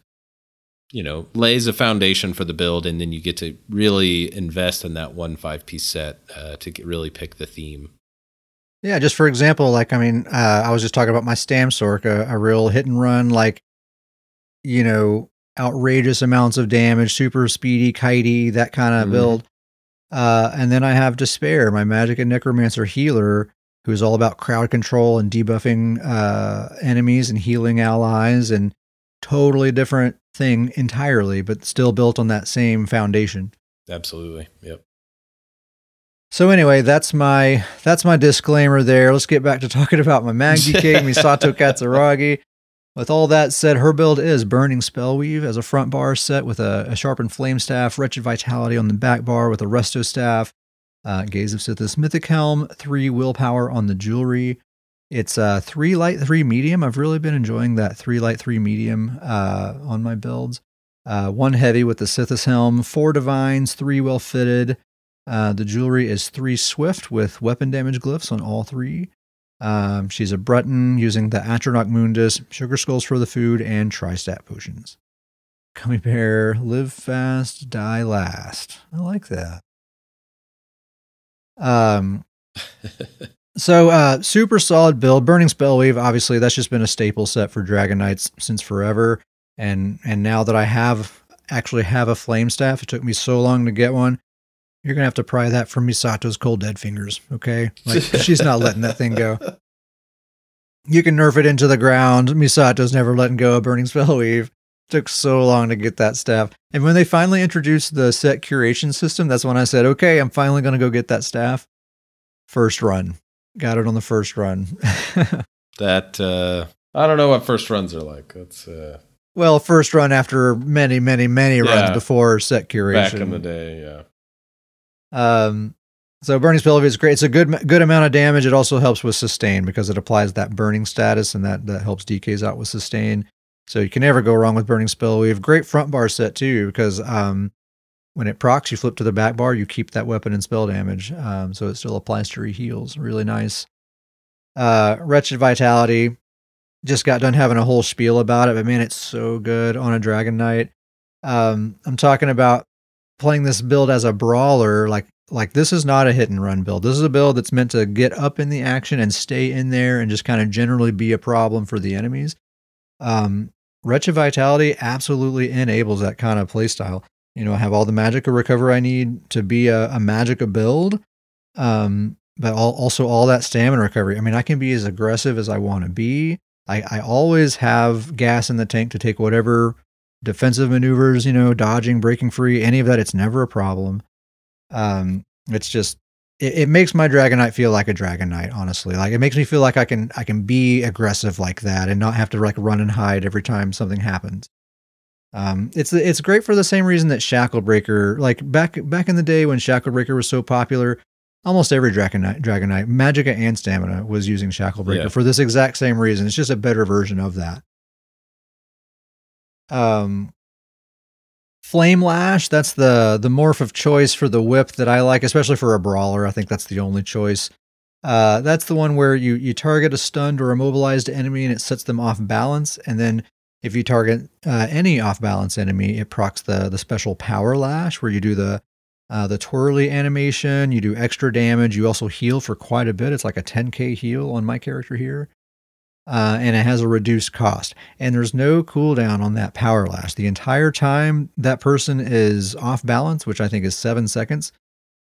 lays a foundation for the build, and then you get to really invest in that 5-piece set to really pick the theme. Yeah, just for example, like, I was just talking about my StamSorc, a real hit and run, like, outrageous amounts of damage, super speedy, kitey, that kind of build. And then I have Despair, my Magic and Necromancer healer, who's all about crowd control and debuffing enemies and healing allies, and totally different thing entirely, but still built on that same foundation. Absolutely. Yep. So anyway, that's my disclaimer there. Let's get back to talking about my MagDK Misato Katsuragi. With all that said, her build is Burning Spellweave as a front bar set with a Sharpened Flame Staff, Wretched Vitality on the back bar with a Resto Staff, Gaze of Sithis Mythic Helm, 3 Willpower on the jewelry. It's 3 light, 3 medium. I've really been enjoying that 3 light, 3 medium on my builds. 1 heavy with the Sithis Helm, 4 divines, 3 well fitted. The jewelry is 3 swift with weapon damage glyphs on all 3. She's a Breton using the Atronach Mundus, Sugar Skulls for the food, and Tri-Stat potions. Gummy Bear, live fast, die last. I like that. So super solid build. Burning Spellweave, obviously, that's just been a staple set for Dragon Knights since forever. And now that I actually have a Flame Staff, it took me so long to get one. You're going to have to pry that from Misato's cold dead fingers, okay? Like, she's not letting that thing go. You can nerf it into the ground. Misato's never letting go of Burning Spellweave. Took so long to get that staff. And when they finally introduced the set curation system, that's when I said, okay, I'm finally going to go get that staff. First run. Got it on the first run. That, I don't know what first runs are like. That's... Well, first run after many, many, many runs before set curation. Back in the day, yeah. So Burning Spellweave is great. It's a good amount of damage. It also helps with sustain because it applies that burning status, and that helps DKs out with sustain. So you can never go wrong with Burning Spellweave. Great front bar set too, because when it procs, you flip to the back bar, you keep that weapon and spell damage. So it still applies to reheals. Really nice. Wretched Vitality. Just got done having a whole spiel about it, but man, it's so good on a Dragon Knight. I'm talking about playing this build as a brawler. Like this is not a hit and run build. This is a build that's meant to get up in the action and stay in there and just kind of generally be a problem for the enemies. Wretched Vitality absolutely enables that kind of playstyle. I have all the Magicka recover I need to be a Magicka build, but also all that stamina recovery. I can be as aggressive as I want to be. I always have gas in the tank to take whatever defensive maneuvers, dodging, breaking free, any of that. It's never a problem. It's just, it makes my Dragon Knight feel like a Dragon Knight, honestly. Like, it makes me feel like I can be aggressive like that and not have to like run and hide every time something happens. It's great for the same reason that Shacklebreaker, like back in the day when Shacklebreaker was so popular, almost every Dragon Knight, Magicka and Stamina was using Shacklebreaker for this exact same reason. It's just a better version of that. Flame Lash, that's the morph of choice for the whip that I like, especially for a brawler. I think that's the only choice. That's the one where you target a stunned or immobilized enemy and it sets them off balance. And then if you target any off balance enemy, it procs the special Power Lash where you do the twirly animation, you do extra damage. You also heal for quite a bit. It's like a 10k heal on my character here. and it has a reduced cost. And there's no cooldown on that power lash. The entire time that person is off balance, which I think is 7 seconds,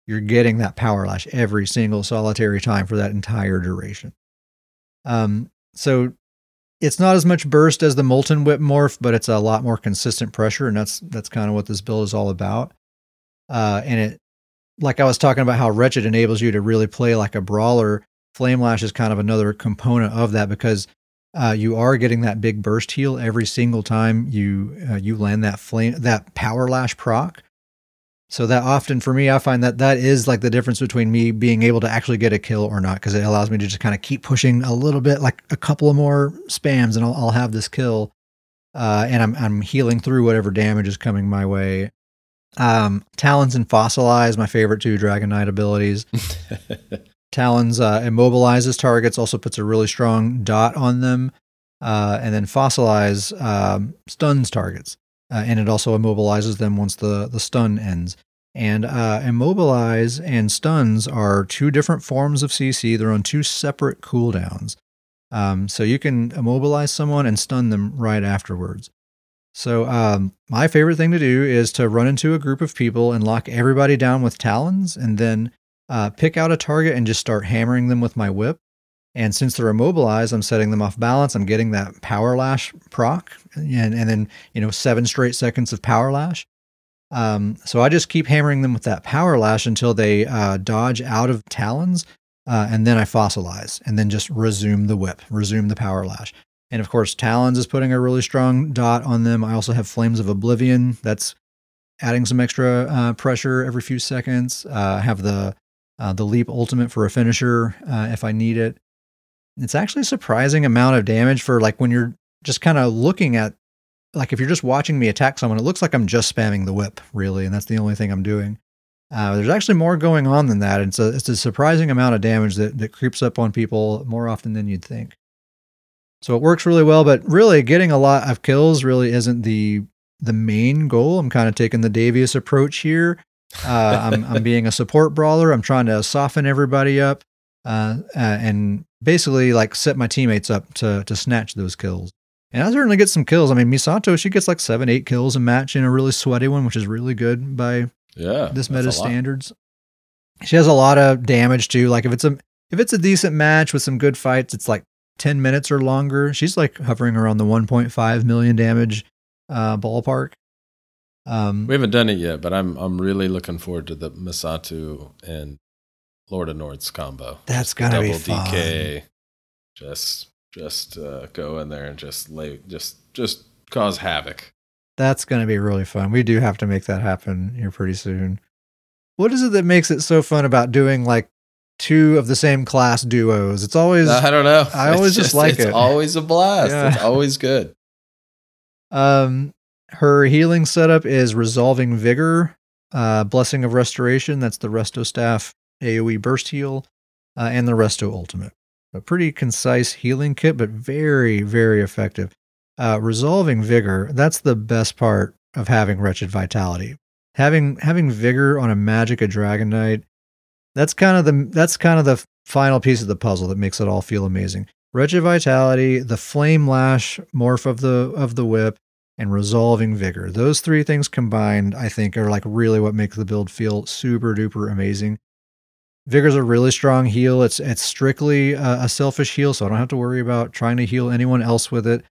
you're getting that power lash every single solitary time for that entire duration. So it's not as much burst as the Molten Whip morph, but it's a lot more consistent pressure, and that's kind of what this build is all about. And it, like I was talking about how Wretched enables you to really play like a brawler, Flame Lash is kind of another component of that, because you are getting that big burst heal every single time you land that power lash proc. So that often for me, I find that is like the difference between me being able to actually get a kill or not, because it allows me to just kind of keep pushing a little bit, like a couple of more spams, and I'll have this kill, and I'm healing through whatever damage is coming my way. Talons and Fossilize, my favorite two Dragon Knight abilities. Talons immobilizes targets, also puts a really strong dot on them, and then Fossilize stuns targets. And it also immobilizes them once the stun ends. And immobilize and stuns are two different forms of CC. They're on two separate cooldowns. So you can immobilize someone and stun them right afterwards. So my favorite thing to do is to run into a group of people and lock everybody down with Talons, and then pick out a target and just start hammering them with my whip. And since they're immobilized, I'm setting them off balance. I'm getting that power lash proc, and then 7 straight seconds of power lash. So I just keep hammering them with that power lash until they dodge out of Talons, and then I fossilize, and then just resume the whip, resume the power lash. And of course, Talons is putting a really strong dot on them. I also have Flames of Oblivion. That's adding some extra pressure every few seconds. I have the Leap Ultimate for a finisher if I need it. It's actually a surprising amount of damage for like when you're just kind of looking at, like if you're just watching me attack someone, it looks like I'm just spamming the whip, really, and that's the only thing I'm doing. There's actually more going on than that. It's a surprising amount of damage that creeps up on people more often than you'd think. So it works really well, but really getting a lot of kills really isn't the main goal. I'm kind of taking the Davius approach here. I'm being a support brawler. I'm trying to soften everybody up, and basically like set my teammates up to snatch those kills. And I certainly get some kills. I mean, Misato, she gets like 7-8 kills a match in a really sweaty one, which is really good by this meta standards. She has a lot of damage too. Like if it's a decent match with some good fights, it's like 10 minutes or longer. She's like hovering around the 1.5 million damage ballpark. We haven't done it yet, but I'm really looking forward to the Misato and Lord of Nord's combo. That's gonna be fun. Double DK, just go in there and just cause havoc. That's gonna be really fun. We do have to make that happen here pretty soon. What is it that makes it so fun about doing like two of the same class duos? It's always, I don't know. I always just like it. It's always a blast. Yeah. It's always good. Her healing setup is Resolving Vigor, Blessing of Restoration. That's the Resto Staff AoE Burst Heal, and the Resto Ultimate. A pretty concise healing kit, but very, very effective. Resolving Vigor, that's the best part of having Wretched Vitality. Having Vigor on a Magicka Dragon Knight, that's kind of the final piece of the puzzle that makes it all feel amazing. Wretched Vitality, the Flame Lash morph of the whip, and Resolving Vigor. Those three things combined, I think, are like really what makes the build feel super duper amazing. Vigor's a really strong heal. It's strictly a selfish heal, so I don't have to worry about trying to heal anyone else with it.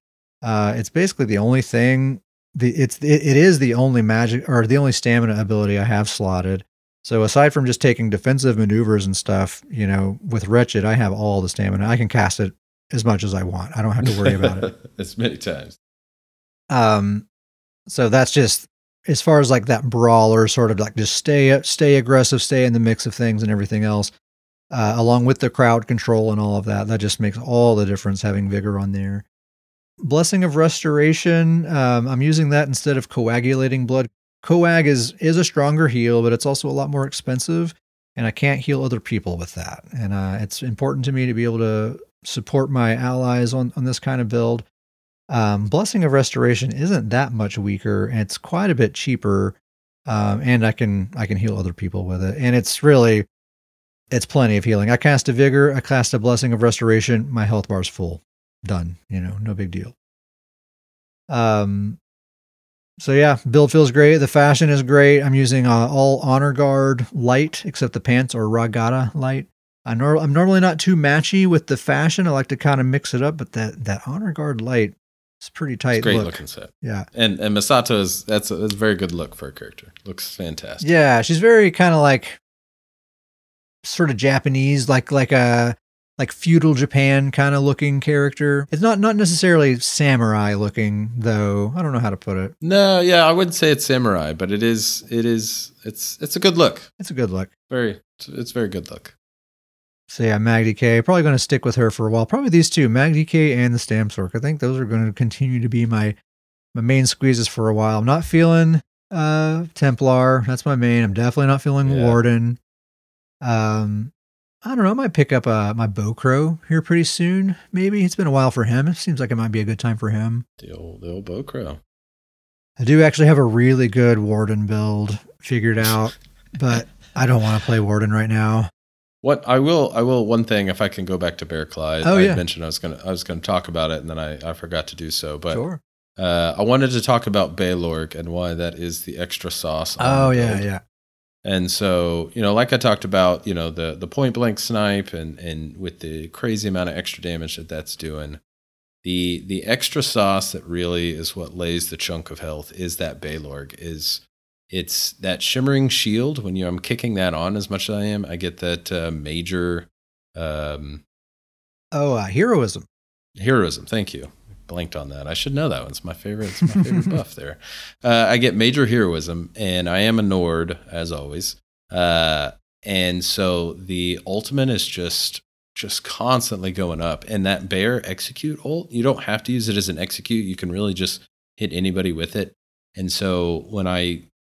It's basically the only thing. It is the only magic or the only stamina ability I have slotted. So aside from just taking defensive maneuvers and stuff, with Wretched, I have all the stamina. I can cast it as much as I want. I don't have to worry about it. As many times. So that's just, as far as like that brawler sort of like just stay aggressive, stay in the mix of things and everything else, along with the crowd control and all of that. That just makes all the difference having Vigor on there. Blessing of Restoration, I'm using that instead of Coagulating Blood. Coag is a stronger heal, but it's also a lot more expensive, and I can't heal other people with that. And it's important to me to be able to support my allies on this kind of build. Blessing of Restoration isn't that much weaker, and it's quite a bit cheaper, and I can heal other people with it. And it's plenty of healing. I cast a Vigor, I cast a Blessing of Restoration, my health bar's full. done. No big deal. So yeah, build feels great. The fashion is great. I'm using all Honor Guard light, except the pants are Ragata light. I'm normally not too matchy with the fashion. I like to kind of mix it up, but that Honor Guard light is pretty tight. It's great look. Looking set. Yeah, and Misato that's a very good look for a character. Looks fantastic. Yeah, she's very kind of like sort of Japanese, like a feudal Japan kind of looking character. It's not necessarily samurai looking though. I don't know how to put it. No, yeah, I wouldn't say it's samurai, but it's a good look. It's a good look. It's very good look. So yeah, MagDK, probably going to stick with her for a while. Probably these two, MagDK and the StamSorc. I think those are going to continue to be my main squeezes for a while. I'm not feeling Templar. That's my main. I'm definitely not feeling Warden. I don't know. I might pick up my Bowcrow here pretty soon. Maybe it's been a while for him. It seems like it might be a good time for him. The old Bowcrow. I do actually have a really good Warden build figured out, but I don't want to play Warden right now. What I will one thing, if I can go back to Bear Claw. I mentioned I was gonna talk about it, and then I forgot to do so. But sure. I wanted to talk about Baylorg and why that is the extra sauce. Yeah. And so, like I talked about, the point blank snipe and with the crazy amount of extra damage that's doing, the extra sauce that really is what lays the chunk of health is that Baylorg. It's that shimmering shield. When I'm kicking that on as much as I am, I get that major heroism. Heroism, thank you. Blanked on that. I should know that one. It's my favorite buff there. I get major heroism, and I am a Nord, as always. And so the ultimate is just constantly going up. And that bear execute ult, you don't have to use it as an execute. You can really just hit anybody with it. And so when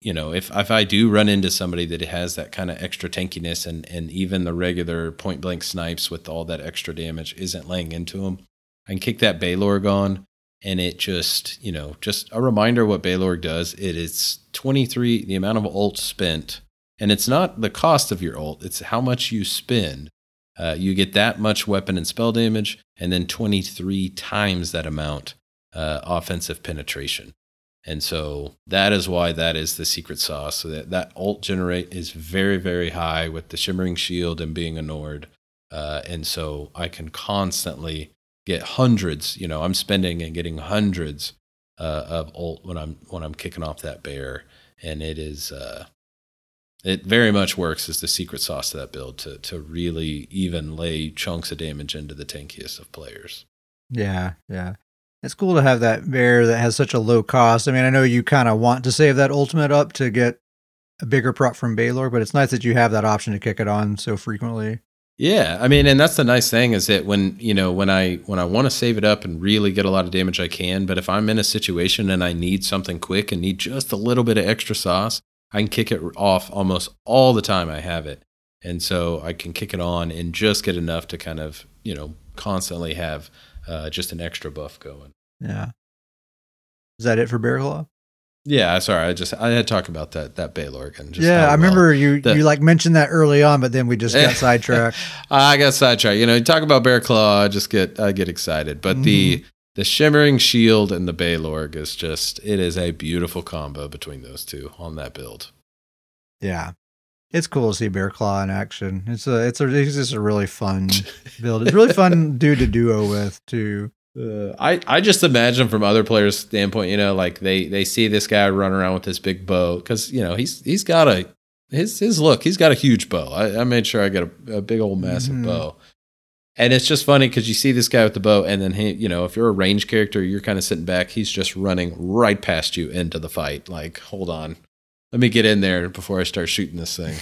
if I do run into somebody that has that kind of extra tankiness and even the regular point blank snipes with all that extra damage isn't laying into them, I can kick that Baylorg on, and it just a reminder what Baylorg does. It is 23, the amount of ult spent, and it's not the cost of your ult, it's how much you spend. You get that much weapon and spell damage, and then 23 times that amount offensive penetration. And so that is why that is the secret sauce. So that ult generate is very, very high with the shimmering shield and being a Nord. And so I can constantly get hundreds. I'm spending and getting hundreds of ult when I'm kicking off that bear, and it is it very much works as the secret sauce to that build to really even lay chunks of damage into the tankiest of players. Yeah. It's cool to have that bear that has such a low cost. I mean, I know you kind of want to save that ultimate up to get a bigger prop from Baylor, but it's nice that you have that option to kick it on so frequently. Yeah, I mean, and that's the nice thing is that when I want to save it up and really get a lot of damage, I can. But if I'm in a situation and I need something quick and need just a little bit of extra sauce, I can kick it off almost all the time I have it. And so I can kick it on and just get enough to kind of, constantly have just an extra buff going. Yeah. Is that it for Bear Claw? Yeah, sorry. I had to talk about that Baylorg and just I remember you mentioned that early on, but then we just got sidetracked. I got sidetracked. You talk about Bear Claw, I get excited. But the shimmering shield and the Baylorg it is a beautiful combo between those two on that build. Yeah. It's cool to see Bear Claw in action. It's just a really fun build. It's really fun dude to duo with too. I just imagine from other players' standpoint, like they see this guy run around with this big bow because he's got his look. He's got a huge bow. I made sure I got a big old massive bow, and it's just funny because you see this guy with the bow, and then he, if you're a range character, you're kind of sitting back. He's just running right past you into the fight. Like, hold on, let me get in there before I start shooting this thing.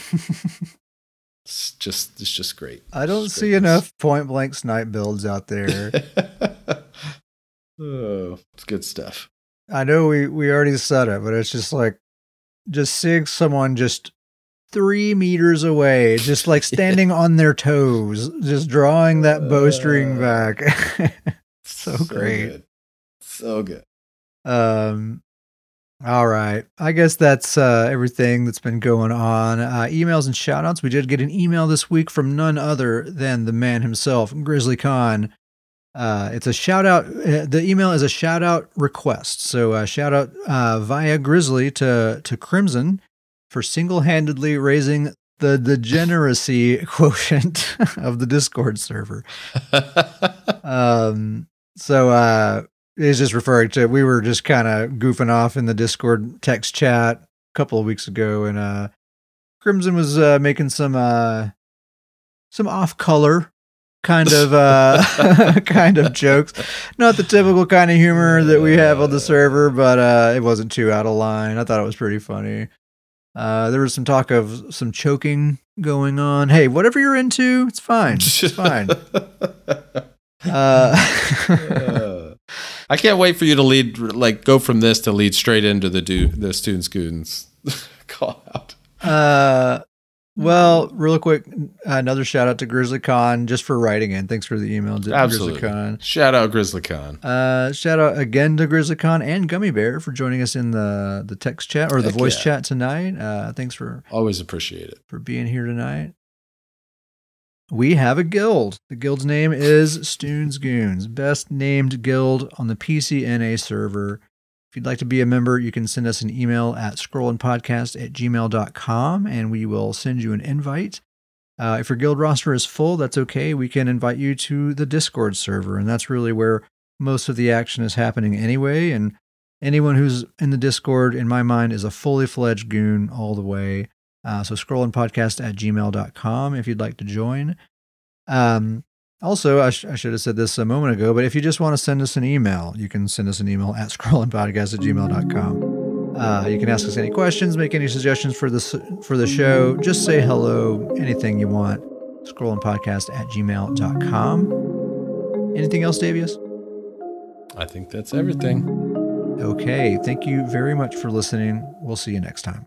It's just great. I don't see enough point blank snipe builds out there. Oh, it's good stuff. I know we already said it, but it's just like seeing someone just 3 meters away, just like standing on their toes, just drawing that bowstring back. so great. Good. So good. All right. I guess that's everything that's been going on. Emails and shoutouts. We did get an email this week from none other than the man himself, Grizzly Khan. It's a shout out. The email is a shout out request. So shout out via Grizzly to Crimson for single-handedly raising the degeneracy quotient of the Discord server. So he's just referring to, we were just kind of goofing off in the Discord text chat a couple of weeks ago, and Crimson was making some off-color kind of kind of jokes. Not the typical kind of humor that we have on the server, but it wasn't too out of line. I thought it was pretty funny. There was some talk of some choking going on. Hey, whatever you're into, it's fine. It's fine. I can't wait for you to lead, like, go from this to lead straight into the Stoon Scoons call out. Well, real quick, another shout out to Grizzly Con just for writing in. Thanks for the email, Absolutely. Grizzly Con. Shout out Grizzly Con. Shout out again to Grizzly Con and Gummy Bear for joining us in the text chat or the voice chat tonight. Thanks for always appreciate it for being here tonight. We have a guild. The guild's name is Stoon's Goons, best named guild on the PCNA server. If you'd like to be a member, you can send us an email at scrollandpodcast@gmail.com, and we will send you an invite. If your guild roster is full, that's okay. We can invite you to the Discord server, and that's really where most of the action is happening anyway. And anyone who's in the Discord, in my mind, is a fully fledged goon all the way. So scrollandpodcast@gmail.com if you'd like to join. Also, I should have said this a moment ago, but if you just want to send us an email, you can send us an email at scrollandpodcast@gmail.com. You can ask us any questions, make any suggestions for the show. Just say hello, anything you want. scrollandpodcast@gmail.com. Anything else, Davius? I think that's everything. Okay. Thank you very much for listening. We'll see you next time.